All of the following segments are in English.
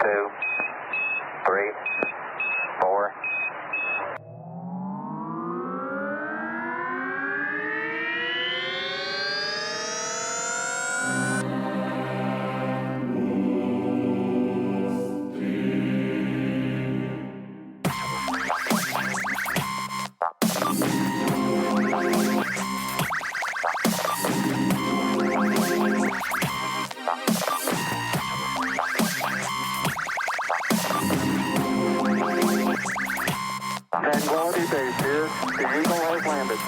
2, 3, 4. Tranquility Base here. The Eagle has landed.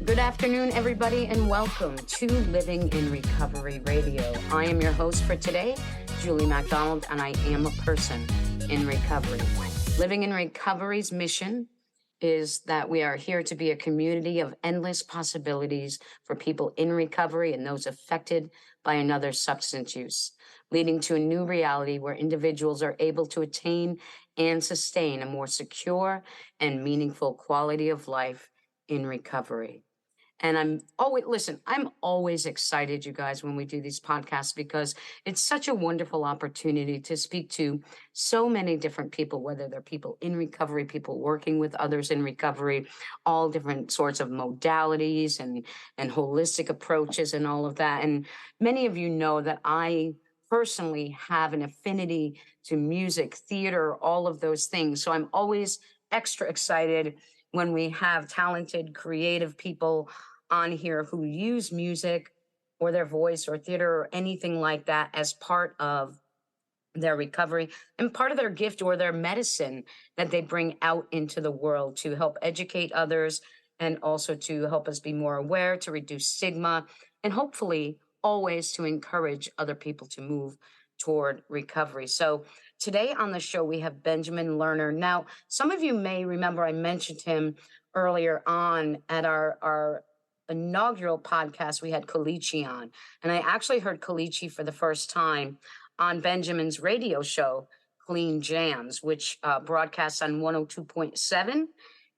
Good afternoon, everybody, and welcome to Living in Recovery Radio. I am your host for today, Julie MacDonald, and I am a person in recovery. Living in Recovery's mission is that we are here to be a community of endless possibilities for people in recovery and those affected by another substance use, leading to a new reality where individuals are able to attain and sustain a more secure and meaningful quality of life in recovery. And I'm always excited, you guys, when we do these podcasts, because it's such a wonderful opportunity to speak to so many different people, whether they're people in recovery, people working with others in recovery, all different sorts of modalities and holistic approaches and all of that. And many of you know that I personally have an affinity to music, theater, all of those things. So I'm always extra excited when we have talented, creative people on here who use music or their voice or theater or anything like that as part of their recovery and part of their gift or their medicine that they bring out into the world to help educate others and also to help us be more aware, to reduce stigma, and hopefully always to encourage other people to move toward recovery. So today on the show, we have Benjamin Lerner. Now, some of you may remember I mentioned him earlier on at our inaugural podcast. We had Kalichi on, and I actually heard Kalichi for the first time on Benjamin's radio show, Clean Jams, which broadcasts on 102.7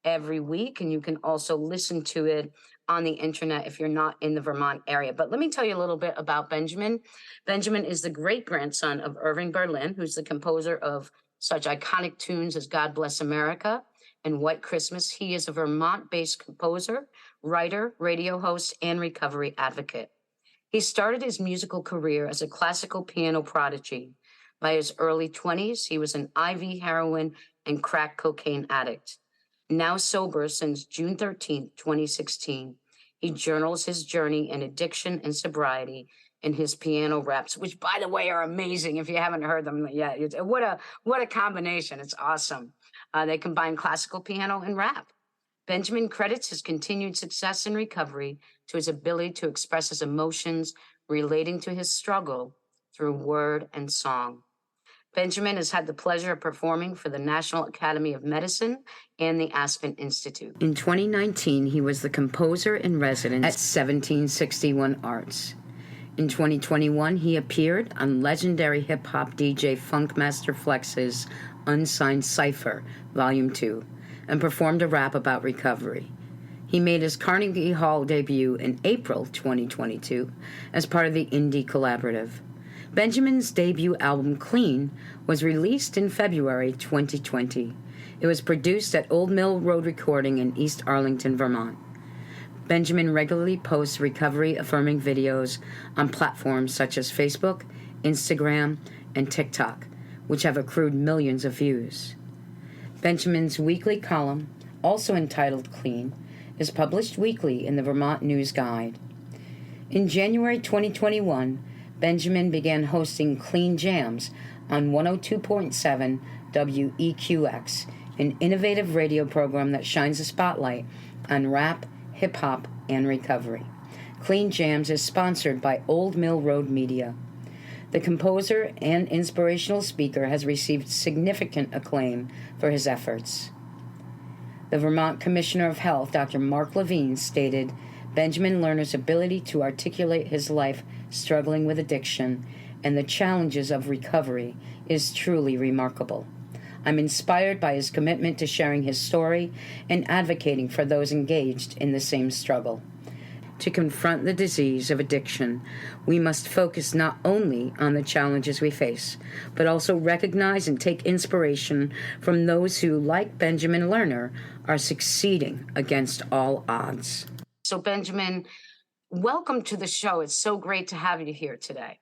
every week, and you can also listen to it on the internet if you're not in the Vermont area. But let me tell you a little bit about Benjamin. Benjamin is the great-grandson of Irving Berlin, who's the composer of such iconic tunes as God Bless America and White Christmas. He is a Vermont-based composer, writer, radio host, and recovery advocate. He started his musical career as a classical piano prodigy. By his early 20s, he was an IV heroin and crack cocaine addict. Now sober since June 13, 2016, he journals his journey in addiction and sobriety in his piano raps, which, by the way, are amazing. If you haven't heard them yet, what a combination. It's awesome. They combine classical piano and rap. Benjamin credits his continued success in recovery to his ability to express his emotions relating to his struggle through word and song. Benjamin has had the pleasure of performing for the National Academy of Medicine and the Aspen Institute. In 2019, he was the composer in residence at 1761 Arts. In 2021, he appeared on legendary hip-hop DJ Funkmaster Flex's Unsigned Cypher, Volume 2, and performed a rap about recovery. He made his Carnegie Hall debut in April 2022 as part of the Indie Collaborative. Benjamin's debut album, Clean, was released in February 2020. It was produced at Old Mill Road Recording in East Arlington, Vermont. Benjamin regularly posts recovery-affirming videos on platforms such as Facebook, Instagram, and TikTok, which have accrued millions of views. Benjamin's weekly column, also entitled Clean, is published weekly in the Vermont News Guide. In January 2021, Benjamin began hosting Clean Jams on 102.7 WEQX, an innovative radio program that shines a spotlight on rap, hip-hop, and recovery. Clean Jams is sponsored by Old Mill Road Media. The composer and inspirational speaker has received significant acclaim for his efforts. The Vermont Commissioner of Health, Dr. Mark Levine, stated, Benjamin Lerner's ability to articulate his life struggling with addiction and the challenges of recovery is truly remarkable. I'm inspired by his commitment to sharing his story and advocating for those engaged in the same struggle. To confront the disease of addiction, we must focus not only on the challenges we face, but also recognize and take inspiration from those who, like Benjamin Lerner, are succeeding against all odds. So, Benjamin, welcome to the show. It's so great to have you here today.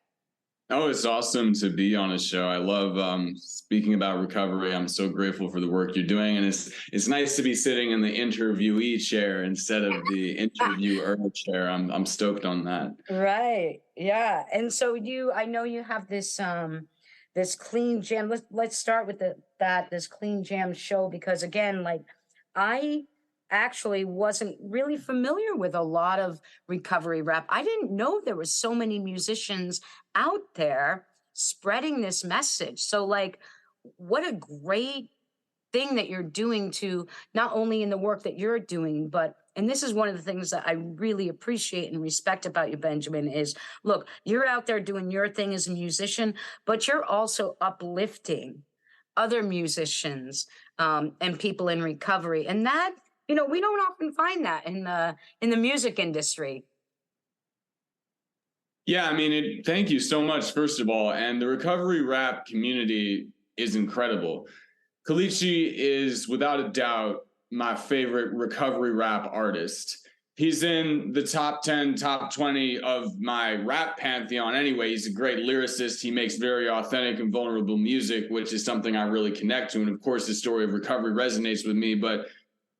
Oh, it's awesome to be on a show. I love speaking about recovery. I'm so grateful for the work you're doing. And it's nice to be sitting in the interviewee chair instead of the interviewer chair. I'm stoked on that. Right. Yeah. And so I know you have this this clean jam. Let's start with this clean jam show, because again, like, I actually wasn't really familiar with a lot of recovery rap. I didn't know there were so many musicians out there spreading this message. So, like, what a great thing that you're doing, to not only in the work that you're doing, but, and this is one of the things that I really appreciate and respect about you, Benjamin, is, look, you're out there doing your thing as a musician, but you're also uplifting other musicians and people in recovery. And that, we don't often find that in the music industry. Yeah, I mean, thank you so much, first of all. And the recovery rap community is incredible. Kalichi is, without a doubt, my favorite recovery rap artist. He's in the top 10, top 20 of my rap pantheon anyway. He's a great lyricist. He makes very authentic and vulnerable music, which is something I really connect to. And of course, the story of recovery resonates with me. But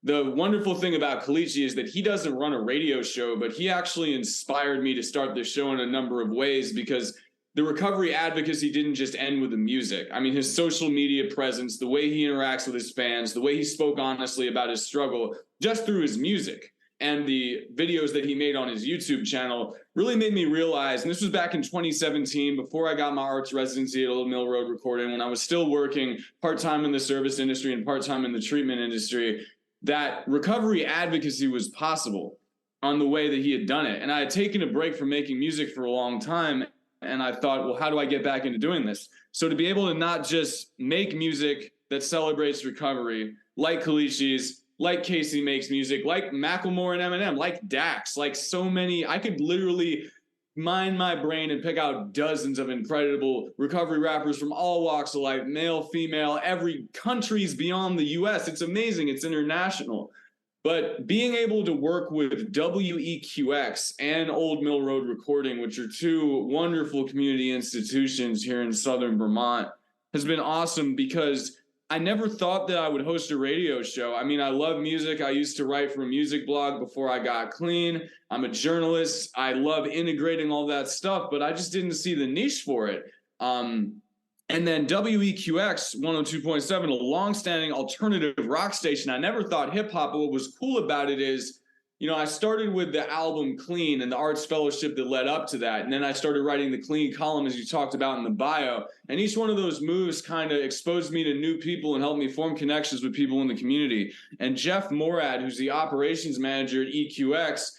the wonderful thing about Kalichi is that he doesn't run a radio show, but he actually inspired me to start this show in a number of ways, because the recovery advocacy didn't just end with the music. I mean, his social media presence, the way he interacts with his fans, the way he spoke honestly about his struggle just through his music, and the videos that he made on his YouTube channel really made me realize, and this was back in 2017, before I got my arts residency at Old Mill Road Recording, when I was still working part-time in the service industry and part-time in the treatment industry, that recovery advocacy was possible on the way that he had done it. And I had taken a break from making music for a long time, and I thought, well, how do I get back into doing this? So to be able to not just make music that celebrates recovery, like Kalichi's, like Casey makes music, like Macklemore and Eminem, like Dax, like so many, I could literally mine my brain and pick out dozens of incredible recovery rappers from all walks of life, male, female, every countries beyond the US. It's amazing. It's international. But being able to work with WEQX and Old Mill Road Recording, which are two wonderful community institutions here in Southern Vermont, has been awesome, because I never thought that I would host a radio show. I mean, I love music. I used to write for a music blog before I got clean. I'm a journalist. I love integrating all that stuff, but I just didn't see the niche for it. And then WEQX 102.7, a longstanding alternative rock station. I never thought hip hop, but what was cool about it is, I started with the album Clean and the arts fellowship that led up to that. And then I started writing the Clean column, as you talked about in the bio. And each one of those moves kind of exposed me to new people and helped me form connections with people in the community. And Jeff Morad, who's the operations manager at EQX,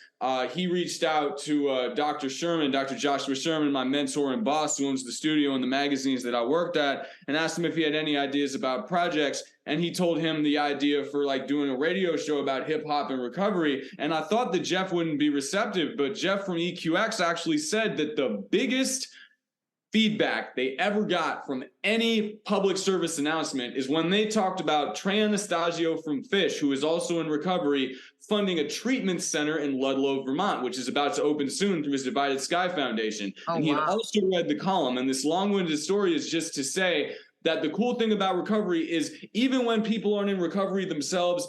he reached out to Dr. Joshua Sherman, my mentor and boss, who owns the studio and the magazines that I worked at, and asked him if he had any ideas about projects. And he told him the idea for doing a radio show about hip hop and recovery. And I thought that Jeff wouldn't be receptive, but Jeff from EQX actually said that the biggest feedback they ever got from any public service announcement is when they talked about Trey Anastasio from Fish, who is also in recovery, funding a treatment center in Ludlow, Vermont, which is about to open soon through his Divided Sky Foundation. Oh, and he had also read the column. And this long-winded story is just to say that the cool thing about recovery is, even when people aren't in recovery themselves,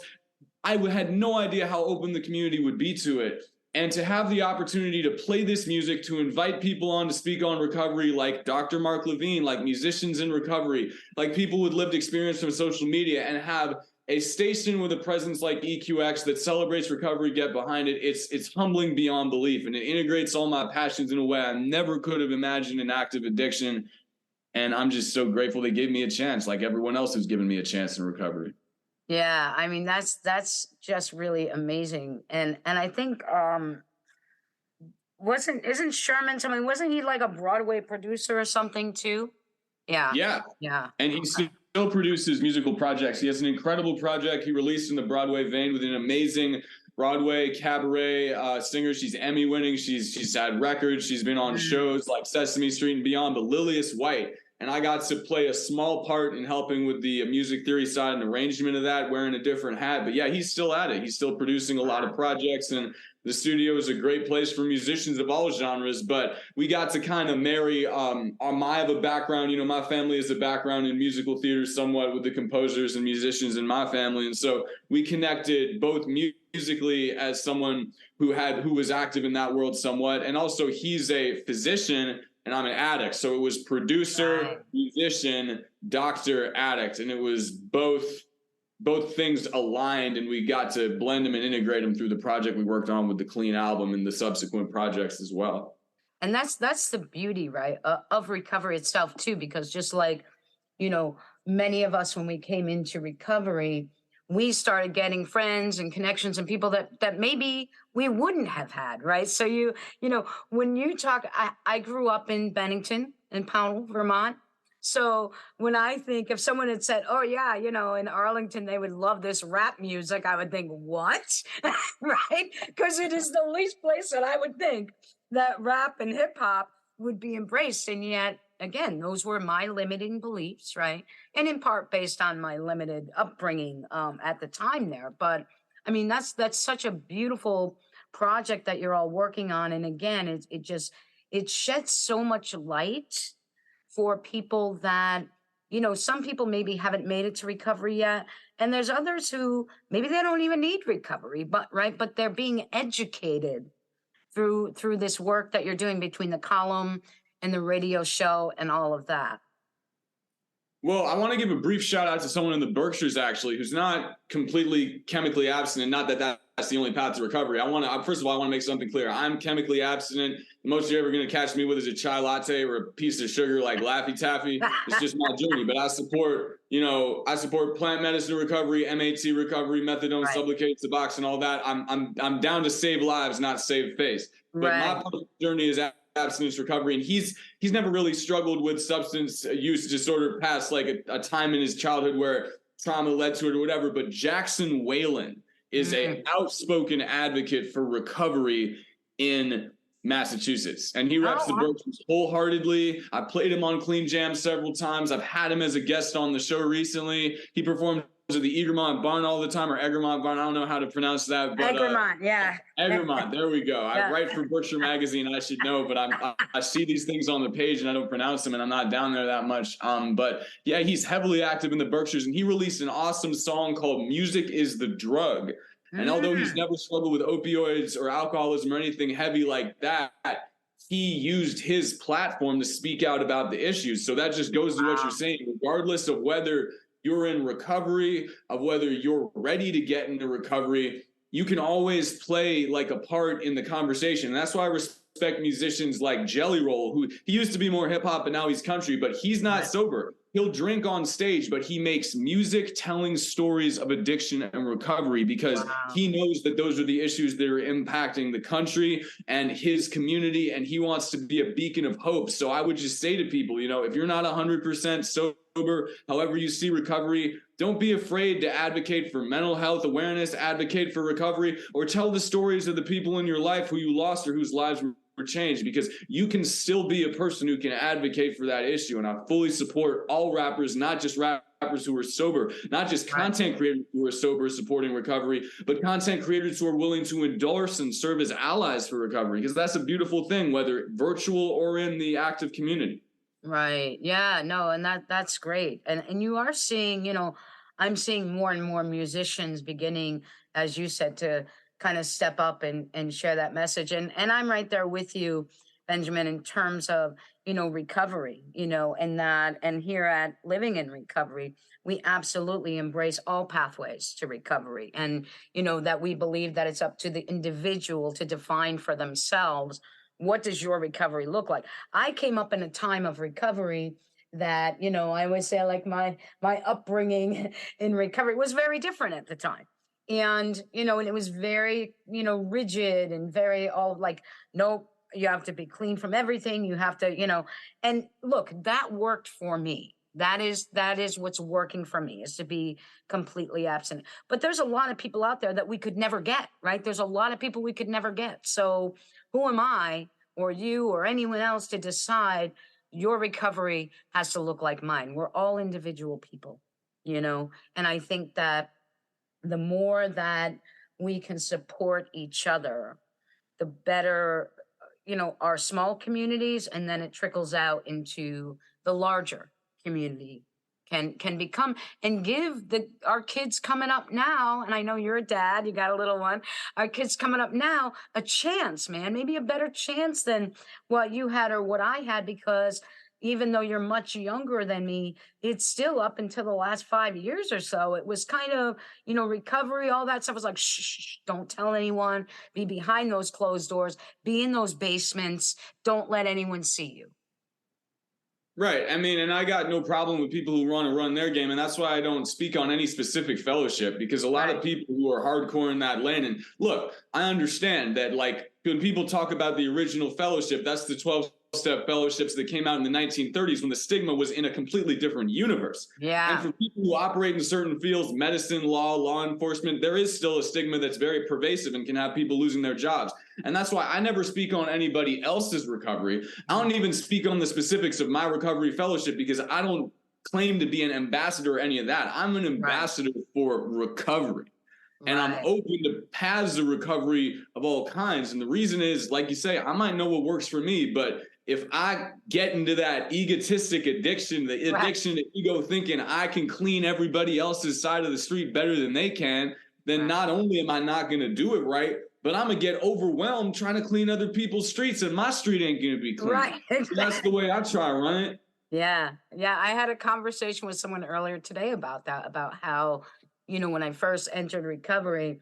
I had no idea how open the community would be to it. And to have the opportunity to play this music, to invite people on to speak on recovery, like Dr. Mark Levine, like musicians in recovery, like people with lived experience from social media, and have a station with a presence like EQX that celebrates recovery get behind it, it's humbling beyond belief. And it integrates all my passions in a way I never could have imagined in active addiction. And I'm just so grateful they gave me a chance, like everyone else who's given me a chance in recovery. Yeah, I mean, that's just really amazing. And I think isn't Sherman something? Wasn't he like a Broadway producer or something too? Yeah. Yeah. Yeah. And he still produces musical projects. He has an incredible project he released in the Broadway vein with an amazing Broadway cabaret singer. She's Emmy winning. She's had records. She's been on shows like Sesame Street and beyond. But Lilius White, and I got to play a small part in helping with the music theory side and arrangement of that, wearing a different hat. But yeah, he's still at it. He's still producing a lot of projects, and the studio is a great place for musicians of all genres. But we got to kind of marry. I have a background, my family has a background in musical theater somewhat with the composers and musicians in my family, and so we connected both musically as someone who was active in that world somewhat, and also he's a physician and I'm an addict. So it was producer, musician, doctor, addict. And it was both things aligned, and we got to blend them and integrate them through the project we worked on with the Clean album and the subsequent projects as well. And that's the beauty, right, of recovery itself too, because just like, many of us, when we came into recovery, we started getting friends and connections and people that maybe we wouldn't have had, right? So when you talk, I grew up in Bennington in Pownell, Vermont. So when I think if someone had said, oh yeah, in Arlington, they would love this rap music, I would think, what? Right? Because it is the least place that I would think that rap and hip hop would be embraced. And yet, again, those were my limiting beliefs, right? And in part based on my limited upbringing at the time there. But I mean, that's such a beautiful project that you're all working on. And again, it sheds so much light for people that, some people maybe haven't made it to recovery yet. And there's others who maybe they don't even need recovery, but they're being educated through this work that you're doing between the column and the radio show and all of that. Well, I want to give a brief shout out to someone in the Berkshires, actually, who's not completely chemically abstinent. Not that that's the only path to recovery. First of all, I want to make something clear. I'm chemically abstinent. The most you're ever going to catch me with is a chai latte or a piece of sugar like Laffy Taffy. It's just my journey. But I support plant medicine recovery, MAT recovery, methadone, Sublocade, Suboxone, all that. I'm down to save lives, not save face. But my journey is abstinence recovery, and he's never really struggled with substance use disorder past like a time in his childhood where trauma led to it or whatever. But Jackson Whalen is an outspoken advocate for recovery in Massachusetts, and he reps the Berkshires wholeheartedly. I played him on Clean Jam several times. I've had him as a guest on the show recently. He performed at the Egremont Barn all the time, or Egremont Barn. I don't know how to pronounce that. But, Egremont, yeah. Egremont, there we go. I write for Berkshire Magazine. I should know, but I see these things on the page and I don't pronounce them, and I'm not down there that much. But yeah, he's heavily active in the Berkshires, and he released an awesome song called "Music Is the Drug." And although he's never struggled with opioids or alcoholism or anything heavy like that, he used his platform to speak out about the issues. So that just goes to what you're saying, regardless of whether you're in recovery, of whether you're ready to get into recovery, you can always play like a part in the conversation. And that's why I respect musicians like Jelly Roll, who he used to be more hip hop and now he's country, but he's not sober. He'll drink on stage, but he makes music telling stories of addiction and recovery because he knows that those are the issues that are impacting the country and his community, and he wants to be a beacon of hope. So I would just say to people, if you're not 100% sober, however you see recovery, don't be afraid to advocate for mental health awareness, advocate for recovery, or tell the stories of the people in your life who you lost or whose lives were changed, because you can still be a person who can advocate for that issue. And I fully support all rappers, not just rappers who are sober, not just content creators who are sober supporting recovery, but content creators who are willing to endorse and serve as allies for recovery, because that's a beautiful thing, whether virtual or in the active community. Right. Yeah, no, and that's great. And you are seeing, I'm seeing more and more musicians beginning, as you said, to kind of step up and share that message. And I'm right there with you, Benjamin, in terms of, recovery, and here at Living in Recovery, we absolutely embrace all pathways to recovery. And, that we believe that it's up to the individual to define for themselves, what does your recovery look like? I came up in a time of recovery that, I always say like my upbringing in recovery was very different at the time. And, and it was very, rigid and very all like, nope, you have to be clean from everything. You have to, and look, that worked for me. That is what's working for me, is to be completely absent. But there's a lot of people out there that we could never get, right? There's a lot of people we could never get. So who am I or you or anyone else to decide your recovery has to look like mine? We're all individual people, and I think that the more that we can support each other, the better, our small communities, and then it trickles out into the larger community can become, and give our kids coming up now, and I know you're a dad, you got a little one, our kids coming up now, a chance, man, maybe a better chance than what you had or what I had, because even though you're much younger than me, it's still up until the last 5 years or so. It was kind of, recovery, all that stuff was like, shh, don't tell anyone, be behind those closed doors, be in those basements, don't let anyone see you. Right. I mean, and I got no problem with people who want to run their game. And that's why I don't speak on any specific fellowship, because a lot of people who are hardcore in that lane. And look, I understand that, like, when people talk about the original fellowship, that's the 12-step fellowships that came out in the 1930s when the stigma was in a completely different universe. Yeah. And for people who operate in certain fields, medicine, law enforcement, there is still a stigma that's very pervasive and can have people losing their jobs. And that's why I never speak on anybody else's recovery. I don't even speak on the specifics of my recovery fellowship, because I don't claim to be an ambassador or any of that. I'm an ambassador for recovery. And I'm open to paths of recovery of all kinds. And the reason is, like you say, I might know what works for me, but if I get into that egotistic addiction, the addiction to ego thinking I can clean everybody else's side of the street better than they can, then not only am I not going to do it right, but I'm going to get overwhelmed trying to clean other people's streets, and my street ain't going to be clean. Right. So that's the way I try to run it. Yeah. Yeah. I had a conversation with someone earlier today about that, about how, when I first entered recovery,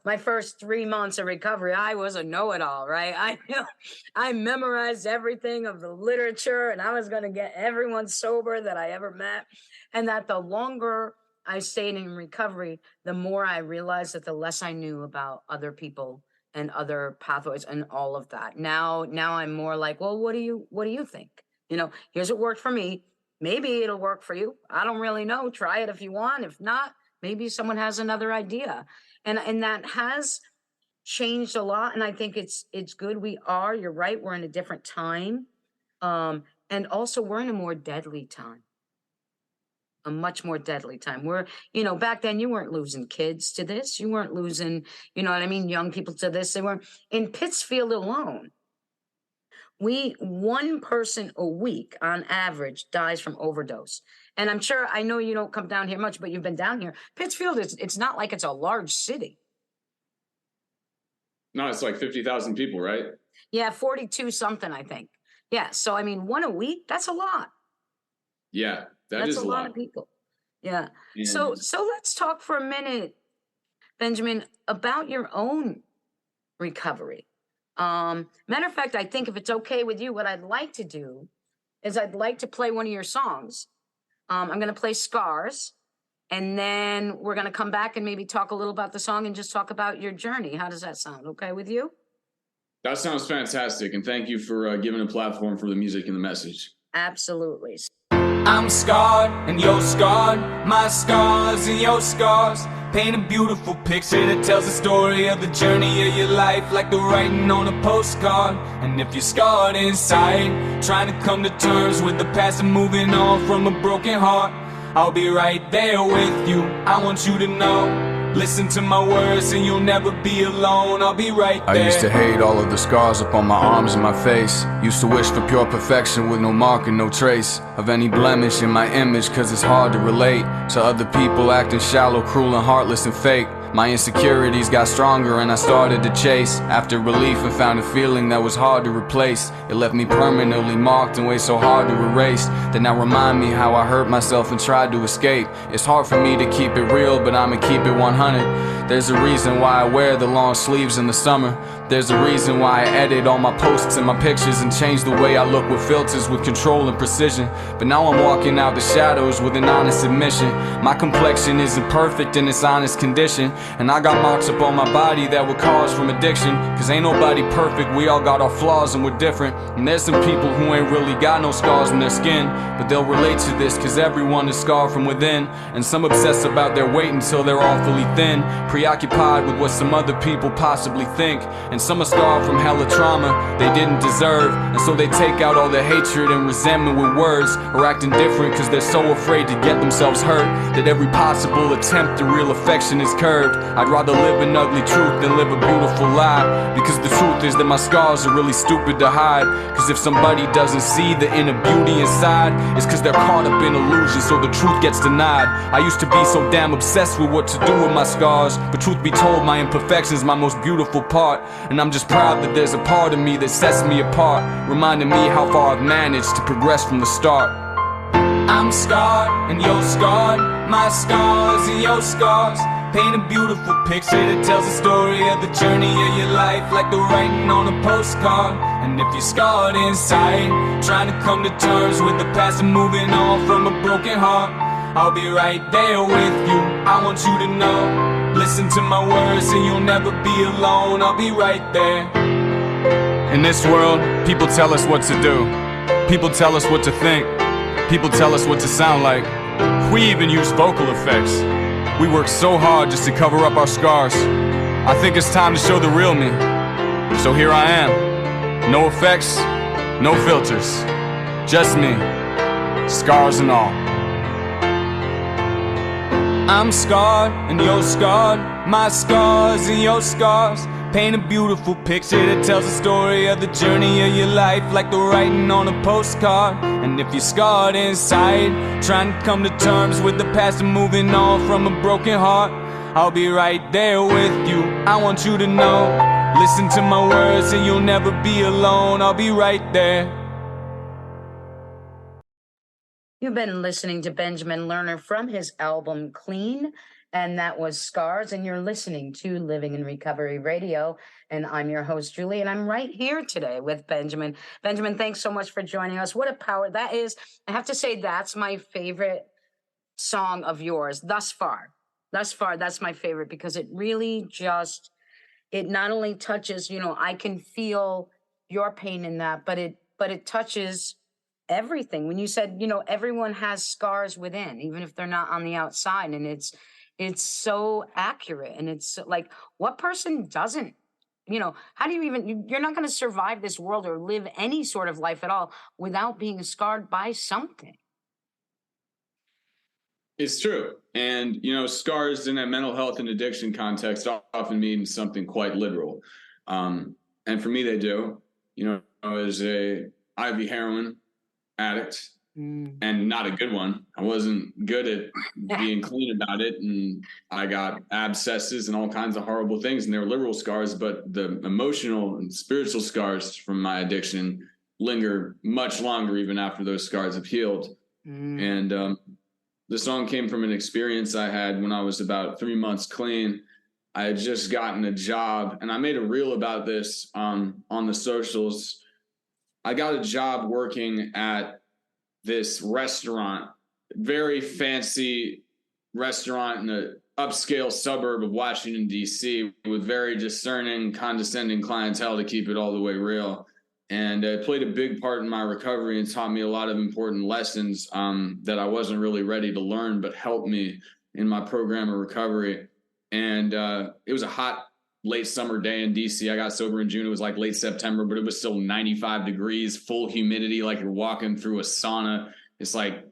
my first 3 months of recovery, I was a know-it-all, right? I memorized everything of the literature, and I was going to get everyone sober that I ever met. And that the longer I stayed in recovery, the more I realized that the less I knew about other people and other pathways and all of that. Now I'm more like, well, what do you think? Here's what worked for me. Maybe it'll work for you. I don't really know. Try it if you want. If not, maybe someone has another idea. And that has changed a lot. And I think it's good. You're right. We're in a different time. And also we're in a more deadly time. A much more deadly time. Where, back then you weren't losing kids to this. You weren't losing, young people to this. They weren't. In Pittsfield alone, one person a week on average dies from overdose. And I know you don't come down here much, but you've been down here. Pittsfield, it's not like it's a large city. No, it's like 50,000 people, right? Yeah, 42 something, I think. Yeah, so one a week, that's a lot. Yeah, that's a lot of people. Yeah. And so let's talk for a minute, Benjamin, about your own recovery. Matter of fact, I think if it's okay with you, what I'd like to do is I'd like to play one of your songs. I'm going to play Scars, and then we're going to come back and maybe talk a little about the song and just talk about your journey. How does that sound? Okay with you? That sounds fantastic. And thank you for giving a platform for the music and the message. Absolutely. I'm scarred and you're scarred. My scars and your scars paint a beautiful picture that tells the story of the journey of your life, like the writing on a postcard. And if you're scarred inside, trying to come to terms with the past and moving on from a broken heart, I'll be right there with you. I want you to know, listen to my words and you'll never be alone. I'll be right there. I used to hate all of the scars up on my arms and my face. Used to wish for pure perfection with no mark and no trace of any blemish in my image, cause it's hard to relate to other people acting shallow, cruel and heartless and fake. My insecurities got stronger and I started to chase after relief and found a feeling that was hard to replace. It left me permanently marked in ways so hard to erase, that now remind me how I hurt myself and tried to escape. It's hard for me to keep it real, but I'ma keep it 100. There's a reason why I wear the long sleeves in the summer. There's a reason why I edit all my posts and my pictures and change the way I look with filters with control and precision. But now I'm walking out the shadows with an honest admission. My complexion isn't perfect in its honest condition, and I got marks up on my body that would cause from addiction. Cause ain't nobody perfect, we all got our flaws and we're different. And there's some people who ain't really got no scars in their skin, but they'll relate to this cause everyone is scarred from within. And some obsess about their weight until they're awfully thin, preoccupied with what some other people possibly think. And some are scarred from hella trauma they didn't deserve, and so they take out all the hatred and resentment with words, or acting different cause they're so afraid to get themselves hurt that every possible attempt at real affection is curbed. I'd rather live an ugly truth than live a beautiful lie, because the truth is that my scars are really stupid to hide. Cause if somebody doesn't see the inner beauty inside, it's cause they're caught up in illusion, so the truth gets denied. I used to be so damn obsessed with what to do with my scars, but truth be told, my imperfection's my most beautiful part. And I'm just proud that there's a part of me that sets me apart, reminding me how far I've managed to progress from the start. I'm scarred and you're scarred, my scars and your scars paint a beautiful picture that tells the story of the journey of your life, like the writing on a postcard. And if you're scarred inside, trying to come to terms with the past and moving on from a broken heart, I'll be right there with you. I want you to know, listen to my words and you'll never be alone. I'll be right there. In this world, people tell us what to do, people tell us what to think, people tell us what to sound like. We even use vocal effects. We work so hard just to cover up our scars. I think it's time to show the real me. So here I am. No effects, no filters. Just me, scars and all. I'm scarred and you're scarred, my scars and your scars paint a beautiful picture that tells the story of the journey of your life, like the writing on a postcard. And if you're scarred inside, trying to come to terms with the past and moving on from a broken heart, I'll be right there with you. I want you to know, listen to my words and you'll never be alone. I'll be right there. You've been listening to Benjamin Lerner from his album Clean, and that was Scars, and you're listening to Living in Recovery Radio, and I'm your host, Julie, and I'm right here today with Benjamin. Benjamin, thanks so much for joining us. What a power that is. I have to say that's my favorite song of yours thus far. Thus far, that's my favorite because it really just, it not only touches, I can feel your pain in that, but it touches everything. When you said, everyone has scars within, even if they're not on the outside, and it's so accurate. And it's like, what person doesn't, how do you even, you're not going to survive this world or live any sort of life at all without being scarred by something. It's true. And, scars in a mental health and addiction context often mean something quite literal. And for me, they do. I was a IV heroin addict, and not a good one. I wasn't good at being clean about it, and I got abscesses and all kinds of horrible things, and they were literal scars, but the emotional and spiritual scars from my addiction linger much longer even after those scars have healed. And the song came from an experience I had when I was about 3 months clean. I had just gotten a job, and I made a reel about this on the socials. I got a job working at this restaurant, very fancy restaurant in an upscale suburb of Washington, D.C., with very discerning, condescending clientele, to keep it all the way real. And it played a big part in my recovery and taught me a lot of important lessons that I wasn't really ready to learn, but helped me in my program of recovery. And it was a hot, late summer day in DC. I got sober in June. It was like late September, but it was still 95 degrees, full humidity, like you're walking through a sauna. It's like,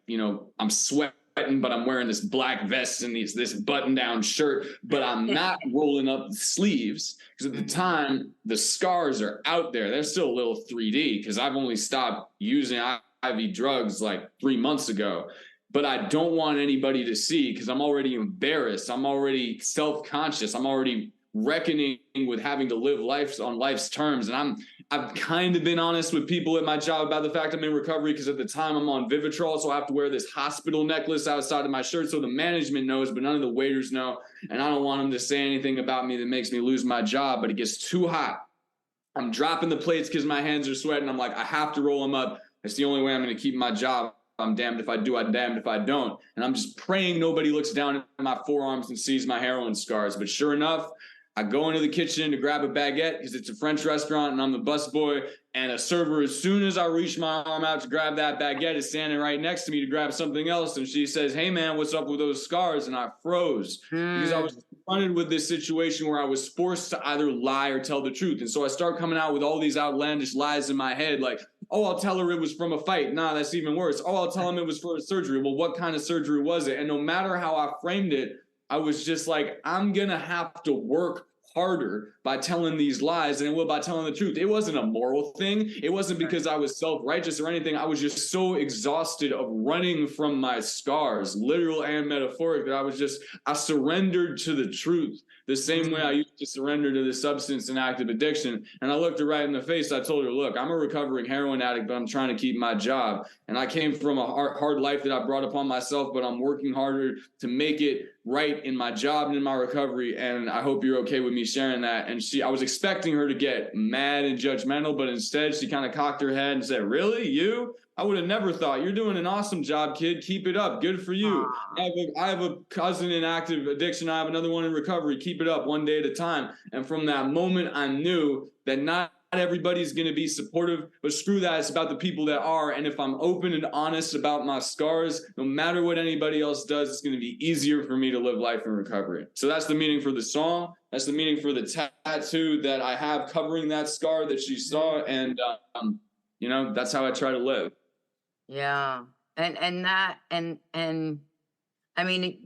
I'm sweating, but I'm wearing this black vest and this button-down shirt, but I'm not rolling up the sleeves, because at the time, the scars are out there. They're still a little 3D, because I've only stopped using IV drugs like 3 months ago. But I don't want anybody to see, because I'm already embarrassed. I'm already self-conscious. I'm already reckoning with having to live life on life's terms. And I've kind of been honest with people at my job about the fact I'm in recovery, because at the time I'm on Vivitrol, so I have to wear this hospital necklace outside of my shirt so the management knows, but none of the waiters know. And I don't want them to say anything about me that makes me lose my job, but it gets too hot. I'm dropping the plates because my hands are sweating. I'm like, I have to roll them up. It's the only way I'm going to keep my job. I'm damned if I do, I'm damned if I don't. And I'm just praying nobody looks down at my forearms and sees my heroin scars. But sure enough, I go into the kitchen to grab a baguette because it's a French restaurant and I'm the busboy. And a server, as soon as I reach my arm out to grab that baguette, is standing right next to me to grab something else. And she says, "Hey, man, what's up with those scars?" And I froze because I was confronted with this situation where I was forced to either lie or tell the truth. And so I start coming out with all these outlandish lies in my head, like, oh, I'll tell her it was from a fight. Nah, that's even worse. Oh, I'll tell him it was for a surgery. Well, what kind of surgery was it? And no matter how I framed it, I was just like, I'm going to have to work harder by telling these lies than it will by telling the truth. It wasn't a moral thing. It wasn't because I was self-righteous or anything. I was just so exhausted of running from my scars, literal and metaphoric, that I surrendered to the truth the same way I used to surrender to the substance and active addiction. And I looked her right in the face. I told her, look, I'm a recovering heroin addict, but I'm trying to keep my job. And I came from a hard life that I brought upon myself, but I'm working harder to make it right in my job and in my recovery. And I hope you're okay with me sharing that. And I was expecting her to get mad and judgmental, but instead she kind of cocked her head and said, "Really? You? I would have never thought. You're doing an awesome job, kid. Keep it up. Good for you. I have a cousin in active addiction. I have another one in recovery. Keep it up, one day at a time." And from that moment, I knew that not everybody's going to be supportive, but screw that. It's about the people that are. And if I'm open and honest about my scars, no matter what anybody else does, it's going to be easier for me to live life in recovery. So that's the meaning for the song. That's the meaning for the tattoo that I have covering that scar that she saw. And, that's how I try to live. Yeah. And I mean,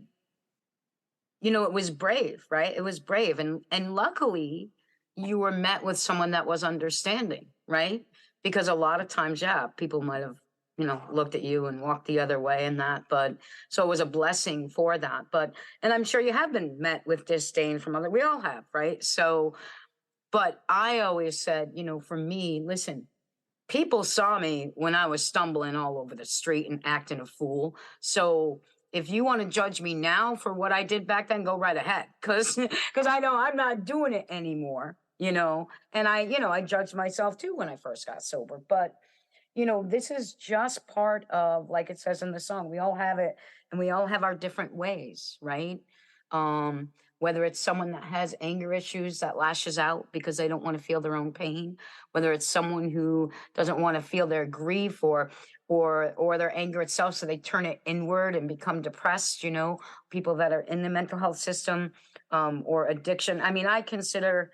it was brave, right? It was brave. And luckily you were met with someone that was understanding, right? Because a lot of times, people might have, looked at you and walked the other way and that, but so it was a blessing for that. And I'm sure you have been met with disdain from we all have, right? So, but I always said, for me, listen, people saw me when I was stumbling all over the street and acting a fool. So if you want to judge me now for what I did back then, go right ahead. Because I know I'm not doing it anymore, And I judged myself too when I first got sober. But, this is just part of, like it says in the song, we all have it and we all have our different ways, right? Whether it's someone that has anger issues that lashes out because they don't want to feel their own pain, whether it's someone who doesn't want to feel their grief or their anger itself, so they turn it inward and become depressed, people that are in the mental health system, or addiction. I mean, I consider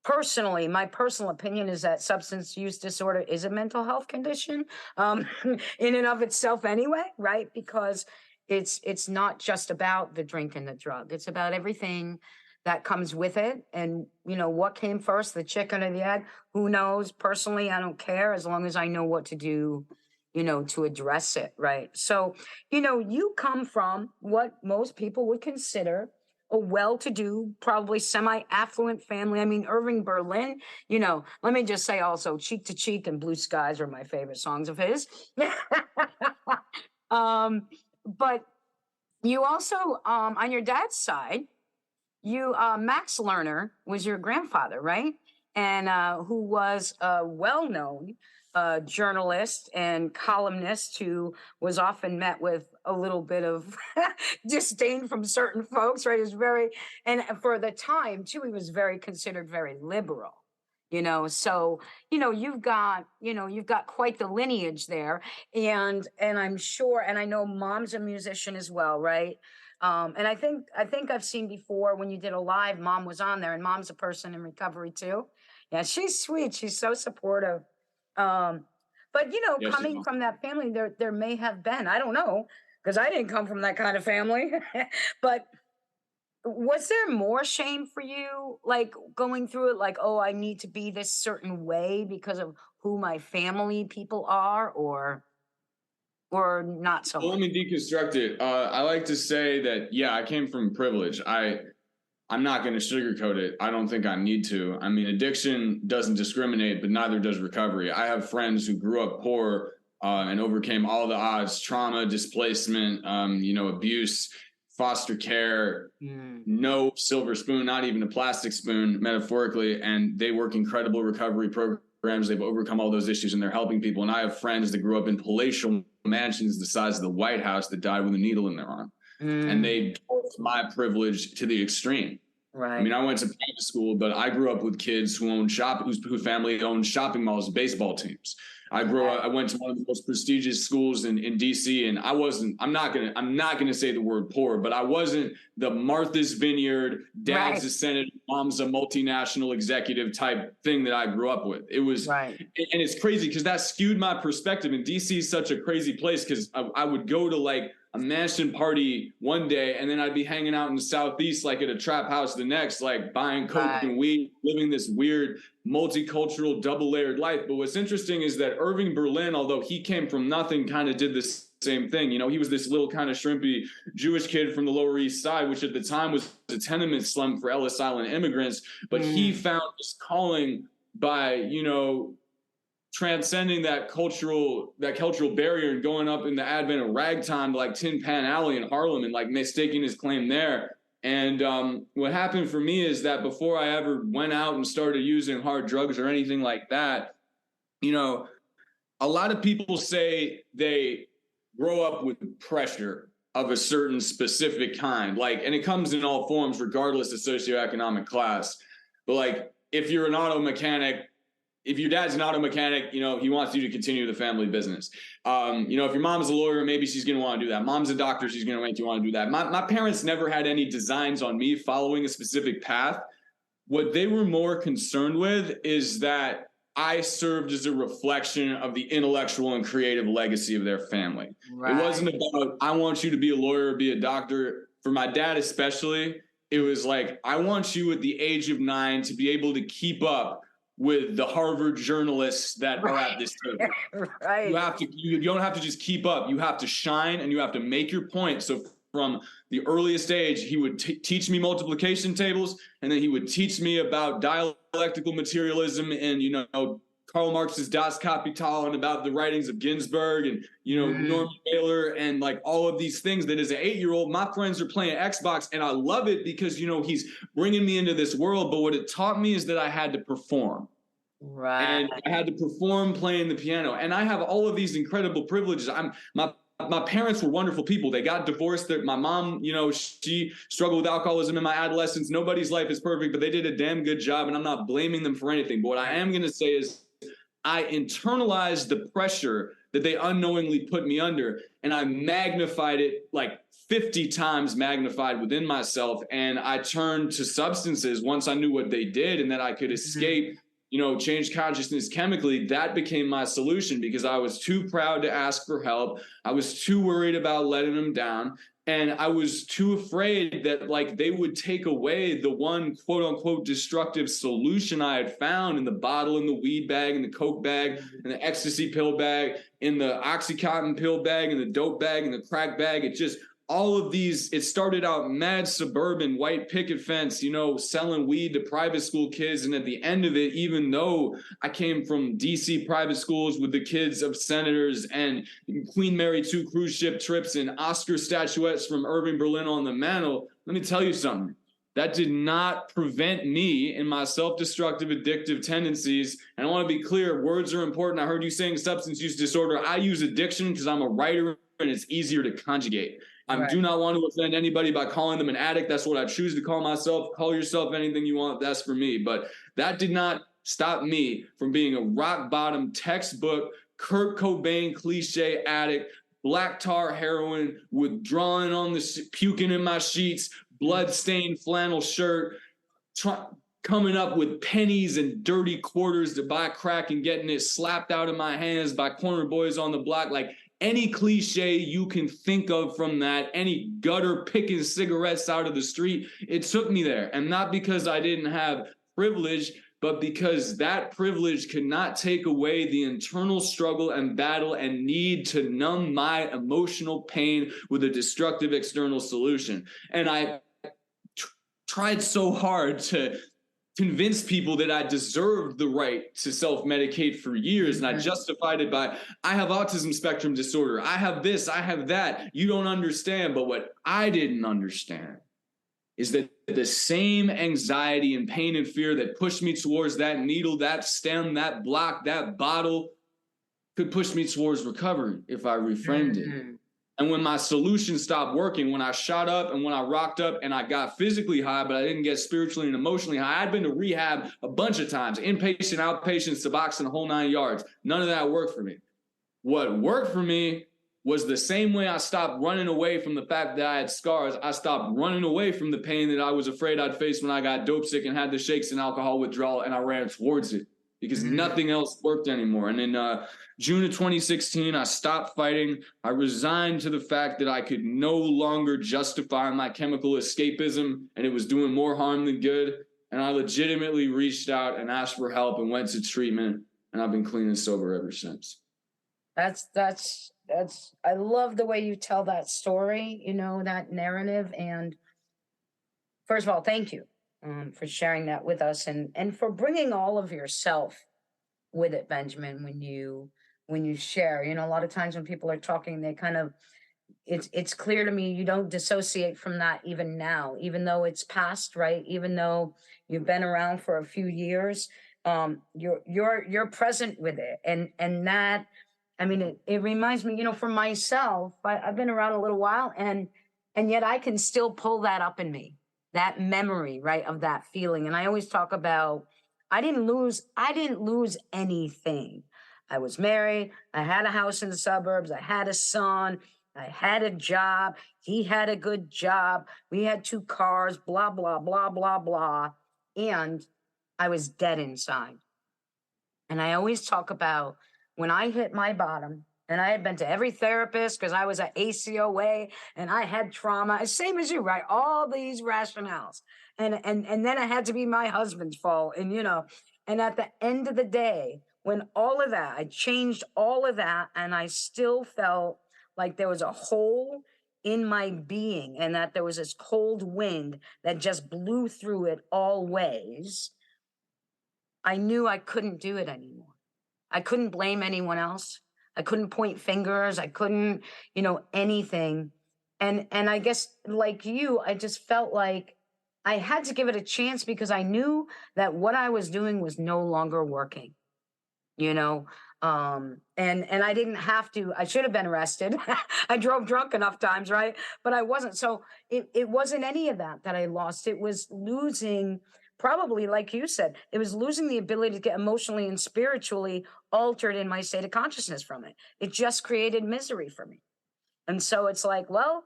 personally, my personal opinion is that substance use disorder is a mental health condition, in and of itself anyway, right? Because it's not just about the drink and the drug. It's about everything that comes with it. And, what came first, the chicken or the egg? Who knows? Personally, I don't care as long as I know what to do, to address it, right? So, you come from what most people would consider a well-to-do, probably semi-affluent family. I mean, Irving Berlin, let me just say also, Cheek to Cheek and Blue Skies are my favorite songs of his. But you also, on your dad's side, Max Lerner was your grandfather, right? And who was a well-known journalist and columnist who was often met with a little bit of disdain from certain folks, right? And for the time too, he was considered very liberal. So, you've got quite the lineage there. And I'm sure, and I know mom's a musician as well, right? And I think I've seen before when you did a live, mom was on there, and mom's a person in recovery too. Yeah, she's sweet. She's so supportive. But Yes, coming from that family, there may have been, I don't know, because I didn't come from that kind of family, but was there more shame for you, like going through it, like, oh, I need to be this certain way because of who my family people are, or not so much? Well, let me deconstruct it. I like to say that, I came from privilege. I'm not going to sugarcoat it. I don't think I need to. I mean, addiction doesn't discriminate, but neither does recovery. I have friends who grew up poor and overcame all the odds, trauma, displacement, abuse, foster care, no silver spoon, not even a plastic spoon, metaphorically, and they work incredible recovery programs. They've overcome all those issues, and they're helping people. And I have friends that grew up in palatial mansions the size of the White House that died with a needle in their arm. And they dwarfed my privilege to the extreme. Right. I mean, I went to private school, but I grew up with kids who owned whose family owned shopping malls, baseball teams. I went to one of the most prestigious schools in DC, and I'm not gonna say the word poor, but I wasn't the Martha's Vineyard, dad's a senator, mom's a multinational executive type thing that I grew up with. It was, and it's crazy because that skewed my perspective. And DC is such a crazy place because I would go to like a mansion party one day, and then I'd be hanging out in the Southeast, like at a trap house the next, like buying coke and weed, living this weird multicultural double-layered life. But what's interesting is that Irving Berlin, although he came from nothing, kind of did this same thing. You know, he was this little kind of shrimpy Jewish kid from the Lower East Side, which at the time was a tenement slum for Ellis Island immigrants. But he found his calling by, transcending that cultural barrier and going up in the advent of ragtime to like Tin Pan Alley in Harlem and like mistaking his claim there. And what happened for me is that before I ever went out and started using hard drugs or anything like that, a lot of people say they grow up with pressure of a certain specific kind, and it comes in all forms, regardless of socioeconomic class. But like, if you're an auto mechanic, if your dad's an auto mechanic, he wants you to continue the family business. If your mom's a lawyer, maybe she's going to want to do that. Mom's a doctor, she's going to make you want to do that. My parents never had any designs on me following a specific path. What they were more concerned with is that I served as a reflection of the intellectual and creative legacy of their family. Right. It wasn't about, I want you to be a lawyer or be a doctor. For my dad especially, it was like, I want you at the age of 9 to be able to keep up with the Harvard journalists that are at this table. Right. You don't have to just keep up. You have to shine and you have to make your point. So from the earliest age, he would teach me multiplication tables, and then he would teach me about dialectical materialism and, Karl Marx's Das Kapital and about the writings of Ginsberg and, Norman Mailer and like all of these things that as an 8-year-old, my friends are playing Xbox, and I love it because, he's bringing me into this world. But what it taught me is that I had to perform. Right. And I had to perform playing the piano. And I have all of these incredible privileges. My parents were wonderful people. They got divorced. My mom, she struggled with alcoholism in my adolescence. Nobody's life is perfect, but they did a damn good job, and I'm not blaming them for anything. But what I am going to say is I internalized the pressure that they unknowingly put me under, and I magnified it like 50 times magnified within myself. And I turned to substances once I knew what they did and that I could escape, change consciousness chemically. That became my solution because I was too proud to ask for help. I was too worried about letting them down. And I was too afraid that they would take away the one quote unquote destructive solution I had found in the bottle, in the weed bag, in the coke bag, in the ecstasy pill bag, in the Oxycontin pill bag, in the dope bag, in the crack bag. It just, all of these, it started out mad suburban, white picket fence, selling weed to private school kids. And at the end of it, even though I came from DC private schools with the kids of senators and Queen Mary 2 cruise ship trips and Oscar statuettes from Irving Berlin on the mantle, let me tell you something. That did not prevent me in my self-destructive, addictive tendencies. And I want to be clear, words are important. I heard you saying substance use disorder. I use addiction because I'm a writer and it's easier to conjugate. I do not want to offend anybody by calling them an addict. That's what I choose to call myself. Call yourself anything you want. That's for me. But that did not stop me from being a rock bottom textbook, Kurt Cobain cliche addict, black tar heroin, withdrawing on the puking in my sheets, blood-stained flannel shirt, coming up with pennies and dirty quarters to buy crack and getting it slapped out of my hands by corner boys on the block. Any cliche you can think of from that, any gutter picking cigarettes out of the street, it took me there. And not because I didn't have privilege, but because that privilege could not take away the internal struggle and battle and need to numb my emotional pain with a destructive external solution. And I tried so hard to convince people that I deserved the right to self-medicate for years. And I justified it by, I have autism spectrum disorder. I have this, I have that. You don't understand. But what I didn't understand is that the same anxiety and pain and fear that pushed me towards that needle, that stem, that block, that bottle could push me towards recovery if I reframed it. And when my solution stopped working, when I shot up and when I rocked up and I got physically high, but I didn't get spiritually and emotionally high, I'd been to rehab a bunch of times, inpatient, outpatient, Suboxone, the whole 9 yards. None of that worked for me. What worked for me was the same way I stopped running away from the fact that I had scars. I stopped running away from the pain that I was afraid I'd face when I got dope sick and had the shakes and alcohol withdrawal, and I ran towards it because nothing else worked anymore. And in June of 2016, I stopped fighting. I resigned to the fact that I could no longer justify my chemical escapism, and it was doing more harm than good. And I legitimately reached out and asked for help and went to treatment, and I've been clean and sober ever since. That's I love the way you tell that story, you know, that narrative. And first of all, thank you for sharing that with us and for bringing all of yourself with it, Benjamin, when you share. You know, a lot of times when people are talking, they kind of, it's clear to me you don't dissociate from that even now, even though it's past, right? Even though you've been around for a few years, you're present with it. And that, I mean, it reminds me, you know, for myself, I've been around a little while, and yet I can still pull that up in me, that memory, right, of that feeling. And I always talk about, I didn't lose anything. I was married. I had a house in the suburbs. I had a son. I had a job. He had a good job. We had 2 cars, blah, blah, blah, blah, blah. And I was dead inside. And I always talk about when I hit my bottom, and I had been to every therapist because I was at ACOA and I had trauma, same as you, right? All these rationales. And then it had to be my husband's fault. And, you know, and at the end of the day, when all of that, I changed all of that, and I still felt like there was a hole in my being and that there was this cold wind that just blew through it all ways. I knew I couldn't do it anymore. I couldn't blame anyone else. I couldn't point fingers. I couldn't, you know, anything. And I guess like you, I just felt like I had to give it a chance because I knew that what I was doing was no longer working, you know? And I didn't have to, I should have been arrested. I drove drunk enough times, right? But I wasn't. So it wasn't any of that I lost. It was losing, probably, like you said, it was losing the ability to get emotionally and spiritually altered in my state of consciousness from it. It just created misery for me. And so it's like, well,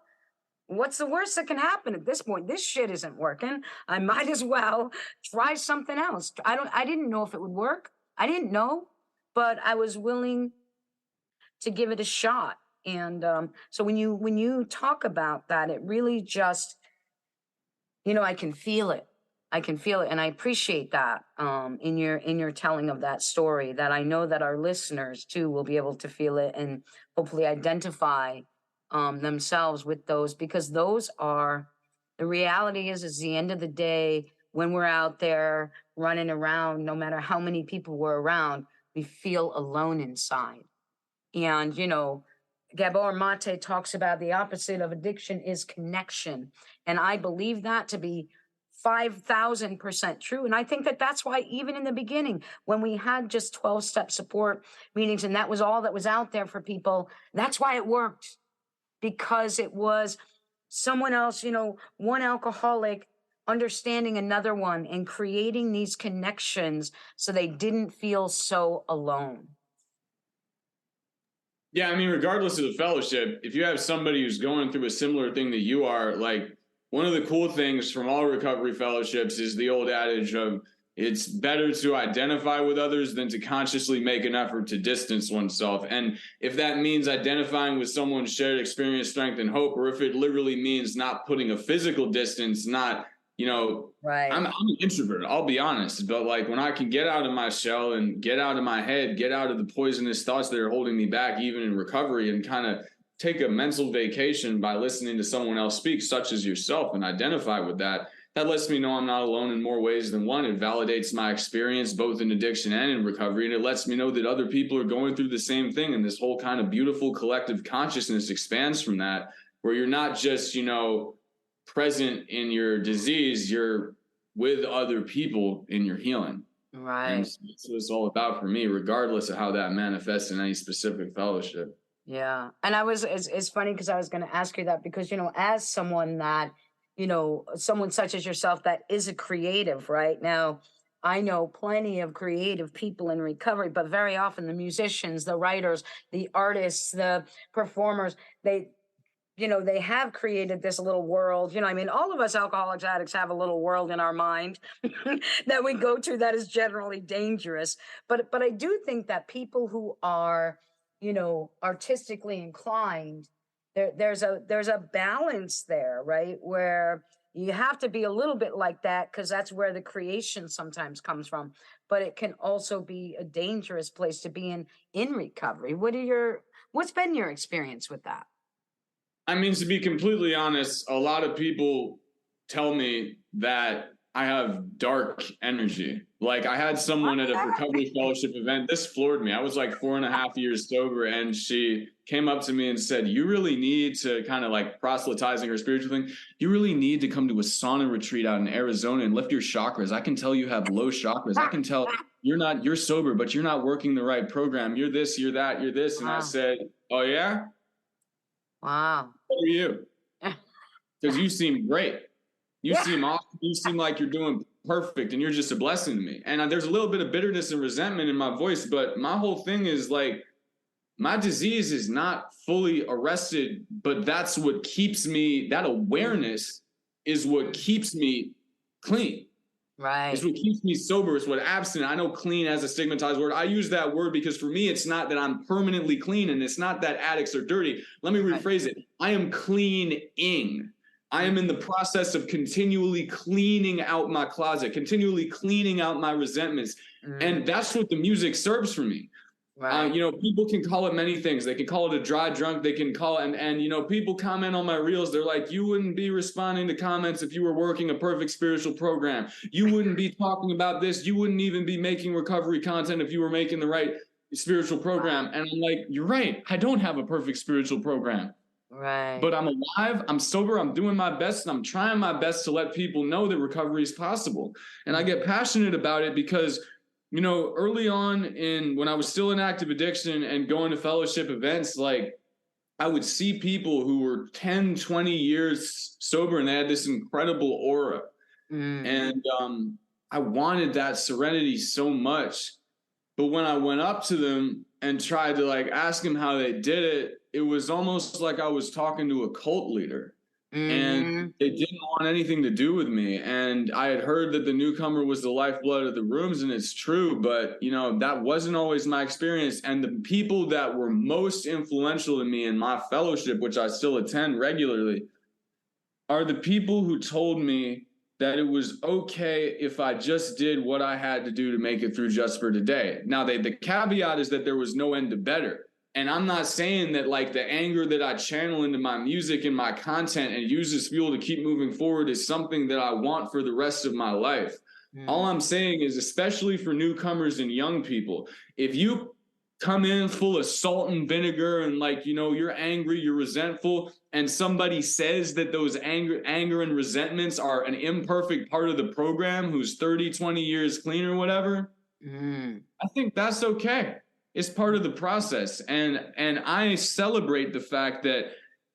what's the worst that can happen at this point? This shit isn't working. I might as well try something else. I didn't know if it would work. I didn't know, but I was willing to give it a shot. And so when you talk about that, it really just, you know, I can feel it. I can feel it. And I appreciate that in your telling of that story, that I know that our listeners too will be able to feel it and hopefully identify themselves with those, because those are, the reality is the end of the day, when we're out there running around, no matter how many people we're around, we feel alone inside. And, you know, Gabor Mate talks about the opposite of addiction is connection. And I believe that to be 5,000% true. And I think that that's why even in the beginning, when we had just 12-step support meetings and that was all that was out there for people, that's why it worked. Because it was someone else, you know, one alcoholic understanding another one and creating these connections so they didn't feel so alone. Yeah, I mean, regardless of the fellowship, if you have somebody who's going through a similar thing that you are, like, one of the cool things from all recovery fellowships is the old adage of it's better to identify with others than to consciously make an effort to distance oneself. And if that means identifying with someone's shared experience, strength, and hope, or if it literally means not putting a physical distance, not, you know, right. I'm an introvert, I'll be honest, but like when I can get out of my shell and get out of my head, get out of the poisonous thoughts that are holding me back, even in recovery, and kind of take a mental vacation by listening to someone else speak, such as yourself, and identify with that, that lets me know I'm not alone in more ways than one. It validates my experience both in addiction and in recovery, and it lets me know that other people are going through the same thing, and this whole kind of beautiful collective consciousness expands from that, where you're not just, you know, present in your disease, you're with other people in your healing. Right. And that's what it's all about for me, regardless of how that manifests in any specific fellowship. Yeah. And it's funny because I was going to ask you that because, you know, as someone that, you know, someone such as yourself that is a creative right now, I know plenty of creative people in recovery, but very often the musicians, the writers, the artists, the performers, they have created this little world. You know, I mean, all of us alcoholics, addicts have a little world in our mind that we go to that is generally dangerous. But I do think that people who are, you know, artistically inclined, there's a balance there, right? Where you have to be a little bit like that because that's where the creation sometimes comes from. But it can also be a dangerous place to be in recovery. What's been your experience with that? I mean, to be completely honest, a lot of people tell me that I have dark energy. Like, I had someone at a recovery fellowship event. This floored me. I was like 4.5 years sober, and she came up to me and said, you really need to, kind of like proselytizing her spiritual thing, you really need to come to a sauna retreat out in Arizona and lift your chakras. I can tell you have low chakras. I can tell you're sober, but you're not working the right program. You're this, you're that, you're this. And I said, oh yeah? Wow. What are you? Because you seem great. You seem awesome. You seem like you're doing perfect, and you're just a blessing to me. And there's a little bit of bitterness and resentment in my voice, but my whole thing is like, my disease is not fully arrested, but that's what keeps me, that awareness is what keeps me clean. Right. It's what keeps me sober. It's what abstinent. I know clean as a stigmatized word. I use that word because for me, it's not that I'm permanently clean, and it's not that addicts are dirty. Let me rephrase it. I am cleaning. I am in the process of continually cleaning out my closet, continually cleaning out my resentments. And that's what the music serves for me. Right. You know, people can call it many things. They can call it a dry drunk. They can call it, and you know, people comment on my reels. They're like, you wouldn't be responding to comments if you were working a perfect spiritual program. You wouldn't be talking about this. You wouldn't even be making recovery content if you were making the right spiritual program. And I'm like, you're right. I don't have a perfect spiritual program. Right. But I'm alive, I'm sober, I'm doing my best, and I'm trying my best to let people know that recovery is possible. And I get passionate about it because, you know, early on when I was still in active addiction and going to fellowship events, like, I would see people who were 10, 20 years sober, and they had this incredible aura. And I wanted that serenity so much. But when I went up to them and tried to like ask them how they did it, it was almost like I was talking to a cult leader. And they didn't want anything to do with me. And I had heard that the newcomer was the lifeblood of the rooms, and it's true, but you know, that wasn't always my experience. And the people that were most influential to me in my fellowship, which I still attend regularly, are the people who told me that it was okay if I just did what I had to do to make it through just for today. Now, the caveat is that there was no end to better. And I'm not saying that like the anger that I channel into my music and my content and use as fuel to keep moving forward is something that I want for the rest of my life. All I'm saying is, especially for newcomers and young people, if you come in full of salt and vinegar and like, you know, you're angry, you're resentful, and somebody says that those anger and resentments are an imperfect part of the program who's 30, 20 years clean or whatever, I think that's okay. It's part of the process. And I celebrate the fact that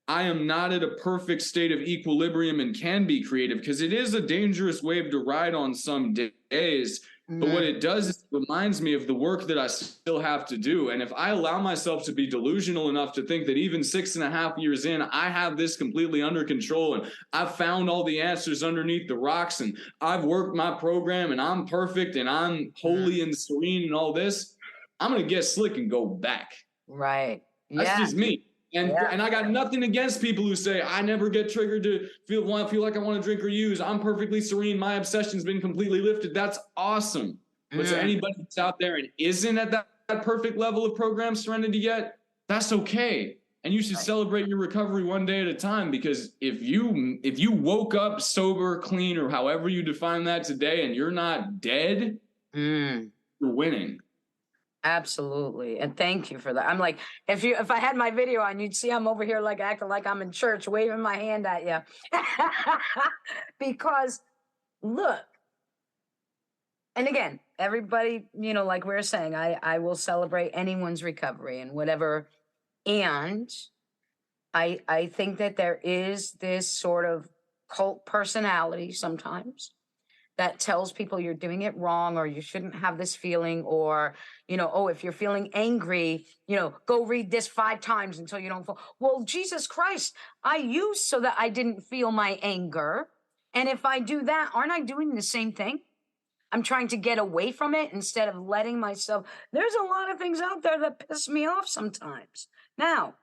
I am not at a perfect state of equilibrium and can be creative, because it is a dangerous wave to ride on some days. But what it does is it reminds me of the work that I still have to do. And if I allow myself to be delusional enough to think that even 6.5 years in, I have this completely under control and I've found all the answers underneath the rocks and I've worked my program and I'm perfect and I'm holy and serene and all this, I'm going to get slick and go back. Right. That's just me. And I got nothing against people who say, I never get triggered to feel like I want to drink or use. I'm perfectly serene. My obsession's been completely lifted. That's awesome. But to anybody that's out there and isn't at that perfect level of program serenity yet, that's okay. And you should celebrate your recovery one day at a time, because if you woke up sober, clean, or however you define that today, and you're not dead, you're winning. Absolutely. And thank you for that. I'm like, if I had my video on, you'd see I'm over here like acting like I'm in church, waving my hand at you. Because look, and again, everybody, like we were saying, I will celebrate anyone's recovery and whatever. And I think that there is this sort of cult personality sometimes that tells people you're doing it wrong, or you shouldn't have this feeling, or, oh, if you're feeling angry, go read this 5 times until you don't fall. Well, Jesus Christ, I used so that I didn't feel my anger. And if I do that, aren't I doing the same thing? I'm trying to get away from it instead of letting myself. There's a lot of things out there that piss me off sometimes. Now,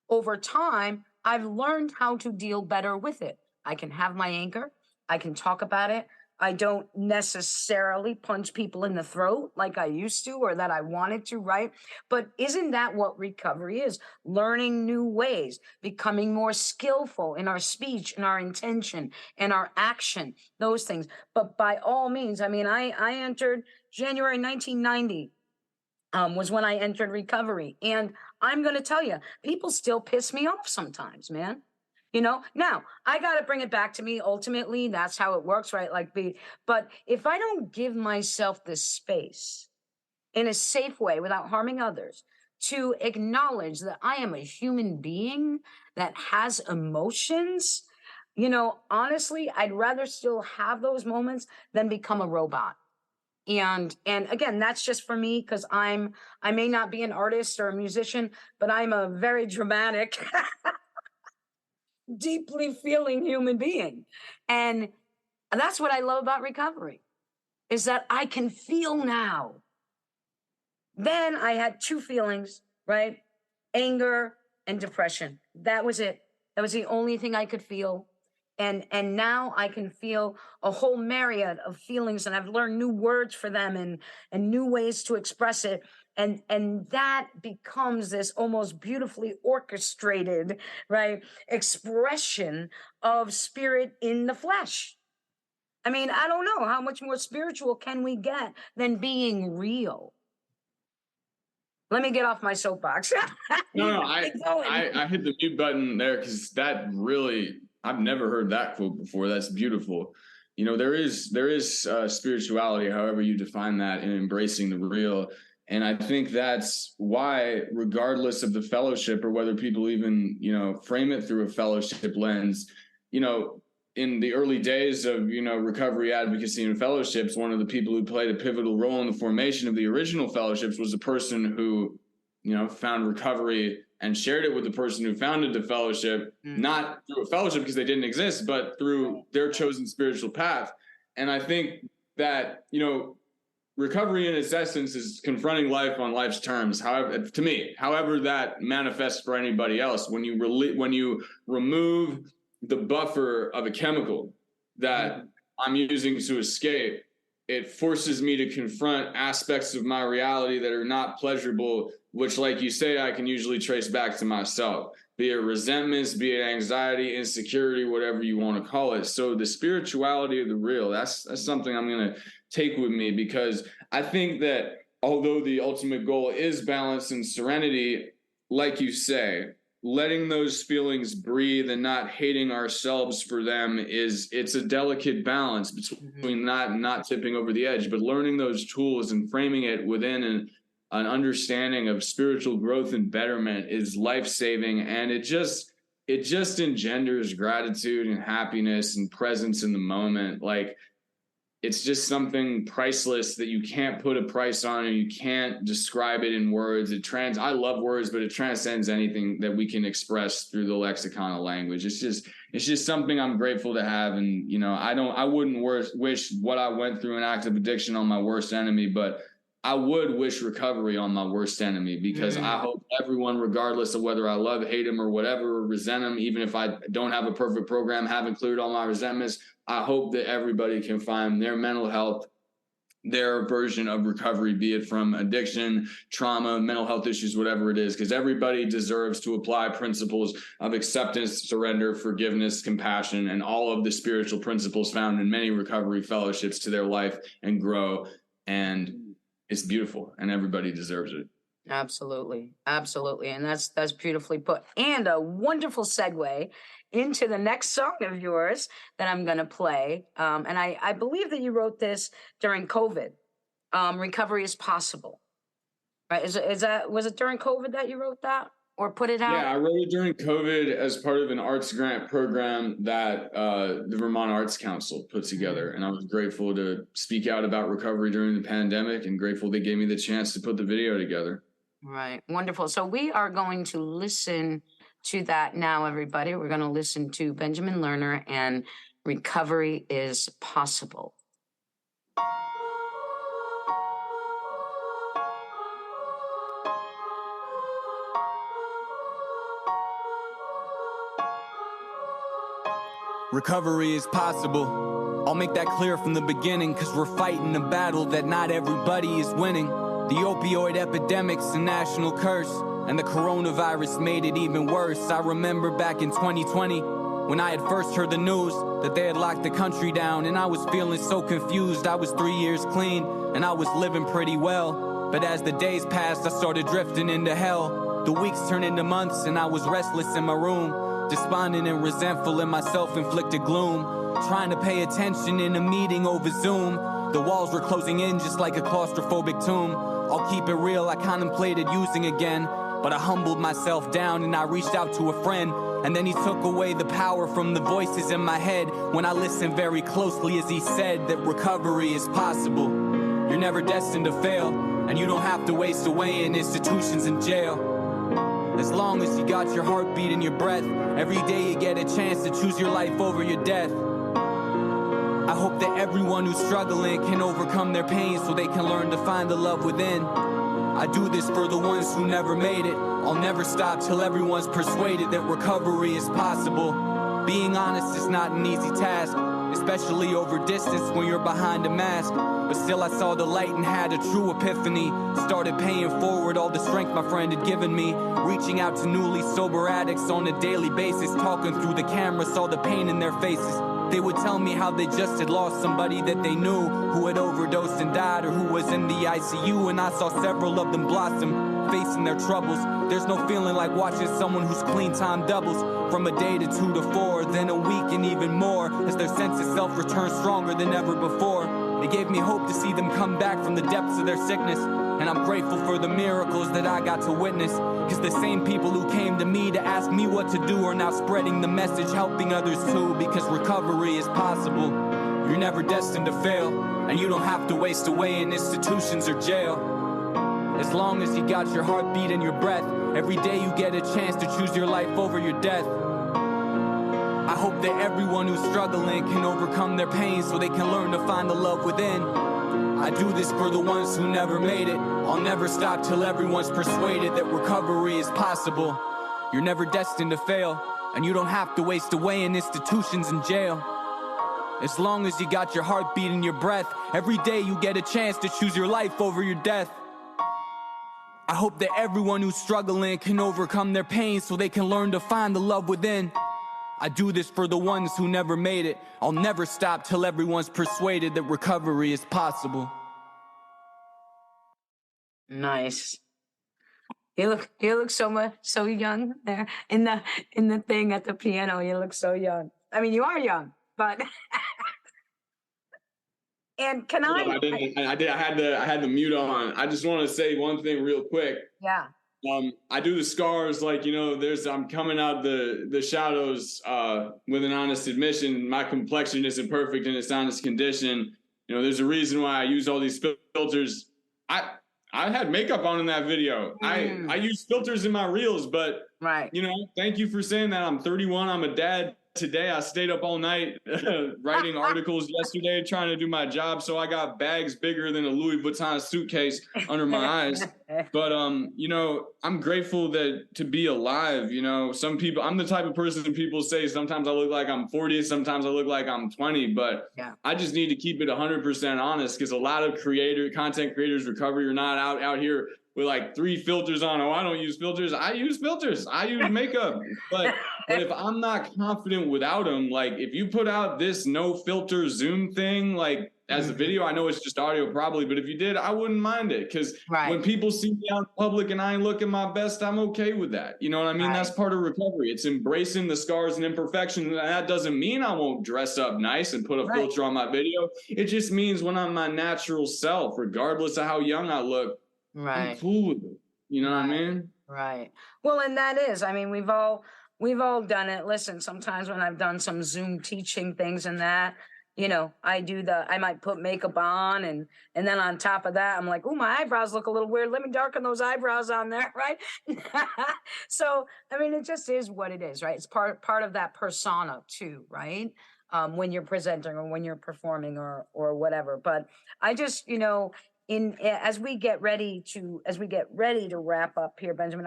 over time, I've learned how to deal better with it. I can have my anger. I can talk about it. I don't necessarily punch people in the throat like I used to, or that I wanted to, right? But isn't that what recovery is? Learning new ways, becoming more skillful in our speech and our intention and our action, those things. But by all means, I mean, I entered January 1990 was when I entered recovery. And I'm going to tell you, people still piss me off sometimes, man. Now I got to bring it back to me. Ultimately, that's how it works, right? But if I don't give myself the space in a safe way without harming others to acknowledge that I am a human being that has emotions, honestly, I'd rather still have those moments than become a robot. And again, that's just for me, because I may not be an artist or a musician, but I'm a very dramatic deeply feeling human being. And that's what I love about recovery, is that I can feel now. Then I had 2 feelings, right? Anger and depression. That was it. That was the only thing I could feel. And now I can feel a whole myriad of feelings, and I've learned new words for them and new ways to express it. And that becomes this almost beautifully orchestrated, right, expression of spirit in the flesh. I mean, I don't know, how much more spiritual can we get than being real? Let me get off my soapbox. No, I hit the mute button there, because that really, I've never heard that quote before. That's beautiful. There is spirituality, however you define that, in embracing the real. And I think that's why, regardless of the fellowship, or whether people even, frame it through a fellowship lens, in the early days of, recovery, advocacy, and fellowships, one of the people who played a pivotal role in the formation of the original fellowships was a person who, found recovery and shared it with the person who founded the fellowship, not through a fellowship because they didn't exist, but through their chosen spiritual path. And I think that, recovery in its essence is confronting life on life's terms. However, to me, however that manifests for anybody else, when you remove the buffer of a chemical that I'm using to escape, it forces me to confront aspects of my reality that are not pleasurable, which, like you say, I can usually trace back to myself, be it resentments, be it anxiety, insecurity, whatever you want to call it. So the spirituality of the real, that's something I'm going to take with me, because I think that although the ultimate goal is balance and serenity, like you say, letting those feelings breathe and not hating ourselves for them it's a delicate balance between not tipping over the edge, but learning those tools and framing it within an understanding of spiritual growth and betterment is life-saving. And it just engenders gratitude and happiness and presence in the moment. Like, it's just something priceless that you can't put a price on, and you can't describe it in words. I love words, but it transcends anything that we can express through the lexicon of language. It's just something I'm grateful to have. And, I wouldn't wish what I went through in active addiction on my worst enemy, but I would wish recovery on my worst enemy, because I hope everyone, regardless of whether I love, hate him, or whatever, or resent him, even if I don't have a perfect program, haven't cleared all my resentments, I hope that everybody can find their mental health, their version of recovery, be it from addiction, trauma, mental health issues, whatever it is, because everybody deserves to apply principles of acceptance, surrender, forgiveness, compassion, and all of the spiritual principles found in many recovery fellowships to their life and grow. And it's beautiful, and everybody deserves it. Absolutely. Absolutely. And that's beautifully put. And a wonderful segue into the next song of yours that I'm going to play. And I believe that you wrote this during COVID. Recovery is possible. Right? Was it during COVID that you wrote that or put it out? Yeah, I wrote it during COVID as part of an arts grant program that the Vermont Arts Council put together. And I was grateful to speak out about recovery during the pandemic, and grateful they gave me the chance to put the video together. Right. Wonderful. So we are going to listen to that now, everybody. We're going to listen to Benjamin Lerner and Recovery is Possible. Recovery is possible. I'll make that clear from the beginning, cause we're fighting a battle that not everybody is winning. The opioid epidemic's a national curse, and the coronavirus made it even worse. I remember back in 2020, when I had first heard the news that they had locked the country down, and I was feeling so confused. I was 3 years clean, and I was living pretty well. But as the days passed, I started drifting into hell. The weeks turned into months, and I was restless in my room, despondent and resentful in my self-inflicted gloom, trying to pay attention in a meeting over Zoom. The walls were closing in just like a claustrophobic tomb. I'll keep it real, I contemplated using again, but I humbled myself down and I reached out to a friend. And then he took away the power from the voices in my head when I listened very closely as he said that recovery is possible. You're never destined to fail, and you don't have to waste away in institutions and jail. As long as you got your heartbeat and your breath, every day you get a chance to choose your life over your death. I hope that everyone who's struggling can overcome their pain so they can learn to find the love within. I do this for the ones who never made it. I'll never stop till everyone's persuaded that recovery is possible. Being honest is not an easy task, especially over distance when you're behind a mask. But still I saw the light and had a true epiphany. Started paying forward all the strength my friend had given me. Reaching out to newly sober addicts on a daily basis. Talking through the camera, saw the pain in their faces. They would tell me how they just had lost somebody that they knew, who had overdosed and died, or who was in the ICU. And I saw several of them blossom, facing their troubles. There's no feeling like watching someone whose clean time doubles from a day to 2 to 4, then a week and even more, as their sense of self returns stronger than ever before. It gave me hope to see them come back from the depths of their sickness, and I'm grateful for the miracles that I got to witness. Cause the same people who came to me to ask me what to do are now spreading the message, helping others too, because recovery is possible. You're never destined to fail, and you don't have to waste away in institutions or jail. As long as you got your heartbeat and your breath, every day you get a chance to choose your life over your death. I hope that everyone who's struggling can overcome their pain so they can learn to find the love within. I do this for the ones who never made it. I'll never stop till everyone's persuaded that recovery is possible. You're never destined to fail, and you don't have to waste away in institutions and jail. As long as you got your heartbeat and your breath, every day you get a chance to choose your life over your death. I hope that everyone who's struggling can overcome their pain so they can learn to find the love within. I do this for the ones who never made it. I'll never stop till everyone's persuaded that recovery is possible. Nice. You look so young there in the thing at the piano. You look so young. I mean, you are young, but and can I? I had the mute on. I just want to say one thing real quick. Yeah. I do the scars like, I'm coming out the shadows with an honest admission. My complexion isn't perfect in its honest condition. There's a reason why I use all these filters. I had makeup on in that video. I use filters in my reels, but right. Thank you for saying that. I'm 31. I'm a dad. today. I stayed up all night writing articles yesterday, trying to do my job. So I got bags bigger than a Louis Vuitton suitcase under my eyes. But, you know, I'm grateful to be alive. You know, some people, I'm the type of person people say sometimes I look like I'm 40, sometimes I look like I'm 20, but I just need to keep it 100% honest, because a lot of content creators, recovery, are not out here with like 3 filters on. Oh, I don't use filters. I use filters. I use makeup. But if I'm not confident without them, like if you put out this no filter Zoom thing, like as a video, I know it's just audio probably, but if you did, I wouldn't mind it. Because when people see me out in public and I ain't looking my best, I'm okay with that. You know what I mean? That's part of recovery. It's embracing the scars and imperfections. And that doesn't mean I won't dress up nice and put a filter on my video. It just means when I'm my natural self, regardless of how young I look, I'm cool with it. You know what I mean? Right. Well, and that is, I mean, we've all done it. Listen, sometimes when I've done some Zoom teaching things and that, you know, I might put makeup on and then on top of that, I'm like, oh, my eyebrows look a little weird. Let me darken those eyebrows on there, right? So, I mean, it just is what it is, right? It's part of that persona too, right? When you're presenting or when you're performing or whatever. But I just, you know, as we get ready to wrap up here, Benjamin,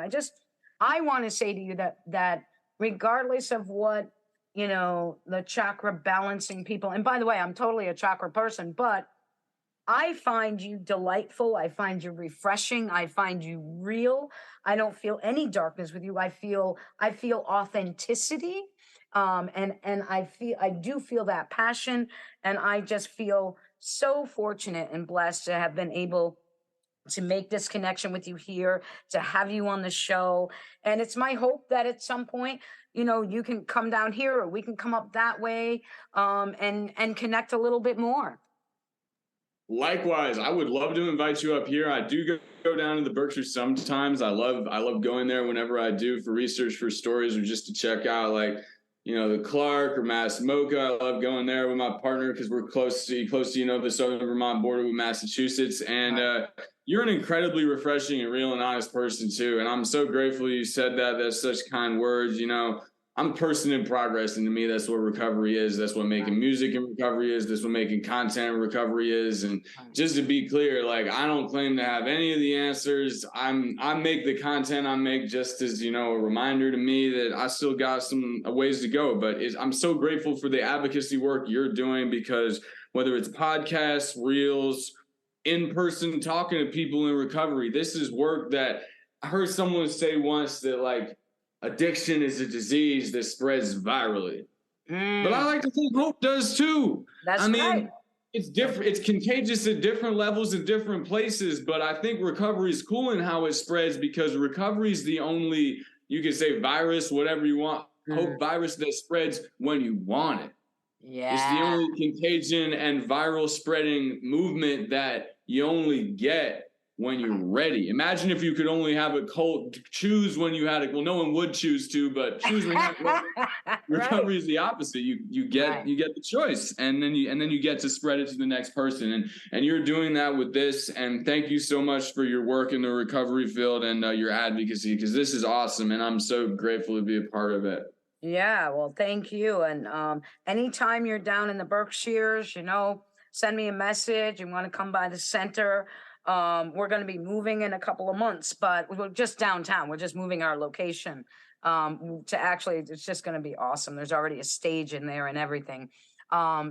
I want to say to you that regardless of what, you know, the chakra balancing people, and by the way, I'm totally a chakra person, but I find you delightful. I find you refreshing. I find you real. I don't feel any darkness with you. I feel authenticity. And I do feel that passion, and I just feel so fortunate and blessed to have been able to make this connection with you here, to have you on the show. And it's my hope that at some point, you know, you can come down here or we can come up that way, and connect a little bit more. Likewise, I would love to invite you up here. I do go down to the Berkshires sometimes. I love going there whenever I do, for research, for stories, or just to check out, like, you know, the Clark or Massamoka. I love going there with my partner because we're close to, you know, the southern Vermont border with Massachusetts. And you're an incredibly refreshing and real and honest person too. And I'm so grateful you said that. That's such kind words. You know, I'm a person in progress, and to me, that's what recovery is. That's what making music in recovery is. That's what making content in recovery is. And just to be clear, like, I don't claim to have any of the answers. I make the content I make just as, you know, a reminder to me that I still got some ways to go. But I'm so grateful for the advocacy work you're doing, because whether it's podcasts, reels, in person, talking to people in recovery, this is work that I heard someone say once, that like, addiction is a disease that spreads virally. But I like to think hope does too. It's different. It's contagious at different levels at different places. But I think recovery is cool in how it spreads, because recovery is the only, you can say virus, whatever you want, hope virus that spreads when you want it. Yeah. It's the only contagion and viral spreading movement that you only get when you're ready. Imagine if you could only have a cult, choose when you had it. Well, no one would choose to, but choose when you have it. Recovery is the opposite. You get the choice, and then you get to spread it to the next person. And you're doing that with this. And thank you so much for your work in the recovery field and your advocacy, because this is awesome, and I'm so grateful to be a part of it. Yeah, well, thank you. And anytime you're down in the Berkshires, you know, send me a message. You want to come by the center. We're going to be moving in a couple of months, but we're just downtown. We're just moving our location to actually, it's just going to be awesome. There's already a stage in there and everything.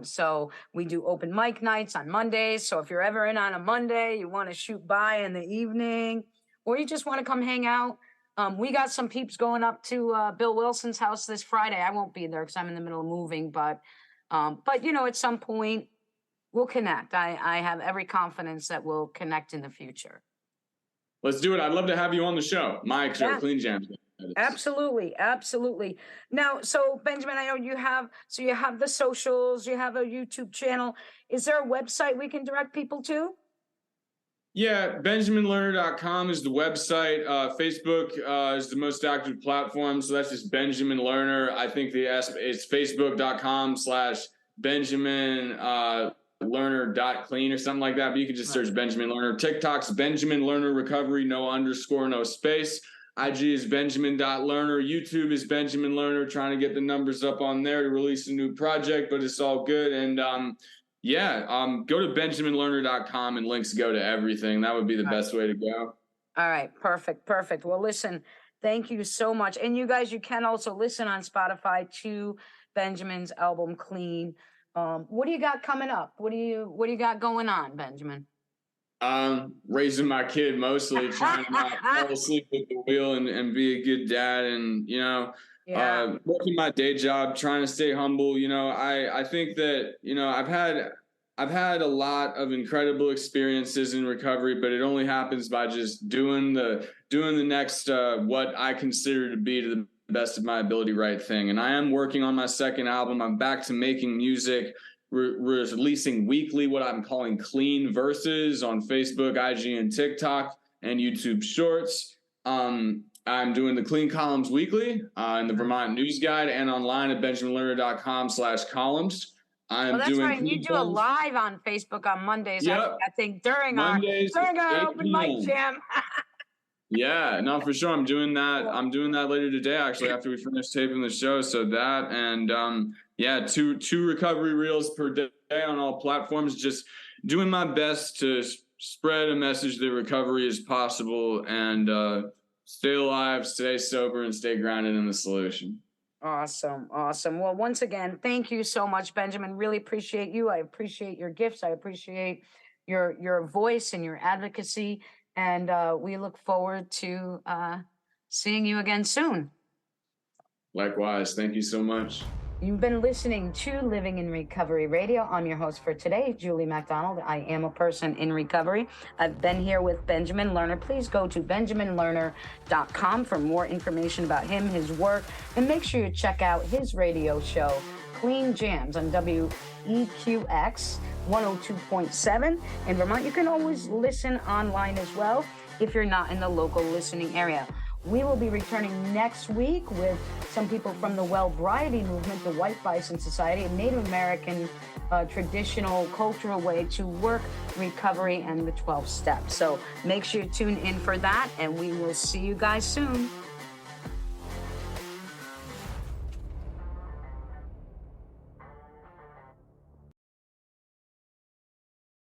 So we do open mic nights on Mondays. So if you're ever in on a Monday, you want to shoot by in the evening, or you just want to come hang out. We got some peeps going up to Bill Wilson's house this Friday. I won't be there because I'm in the middle of moving, but you know, at some point, we'll connect. I have every confidence that we'll connect in the future. Let's do it. I'd love to have you on the show. Mike, show Clean Jams. Absolutely. Now, so Benjamin, I know you have the socials, you have a YouTube channel. Is there a website we can direct people to? Yeah, BenjaminLerner.com is the website. Facebook is the most active platform, so that's just Benjamin Lerner. I think it's Facebook.com/Benjamin Lerner.clean or something like that, but you can just search Benjamin Lerner. TikTok's Benjamin Lerner Recovery, no underscore, no space. IG is benjamin.lerner. YouTube is Benjamin Lerner, trying to get the numbers up on there to release a new project, but it's all good. And go to benjaminlerner.com and links go to everything. That would be the best way to go. All right. Perfect. Well, listen, thank you so much. And you guys, you can also listen on Spotify to Benjamin's album Clean. What do you got coming up? What do you got going on, Benjamin? Raising my kid, mostly trying to not fall asleep at the wheel and be a good dad, and working my day job, trying to stay humble. I think that I've had a lot of incredible experiences in recovery, but it only happens by just doing the next what I consider to be to the best of my ability right thing. And I am working on my second album. I'm back to making music. Releasing weekly what I'm calling clean verses on Facebook, IG, and TikTok, and YouTube Shorts. I'm doing the clean columns weekly in the Vermont News Guide and online at benjaminlerner.com/columns. That's right. You do a live on Facebook on Mondays. Yep. I think during our open mic jam. Yeah, no, for sure. I'm doing that. I'm doing that later today, actually, after we finish taping the show. So that and two recovery reels per day on all platforms. Just doing my best to spread a message that recovery is possible and stay alive, stay sober, and stay grounded in the solution. Awesome. Well, once again, thank you so much, Benjamin. Really appreciate you. I appreciate your gifts. I appreciate your voice and your advocacy. And we look forward to seeing you again soon. Likewise. Thank you so much. You've been listening to Living in Recovery Radio. I'm your host for today, Julie MacDonald. I am a person in recovery. I've been here with Benjamin Lerner. Please go to benjaminlerner.com for more information about him, his work, and make sure you check out his radio show, Clean Jams, on WEQX 102.7 in Vermont. You can always listen online as well if you're not in the local listening area. We will be returning next week with some people from the Wellbriety movement, the White Bison Society, a Native American traditional cultural way to work recovery and the 12 steps. So make sure you tune in for that, and we will see you guys soon.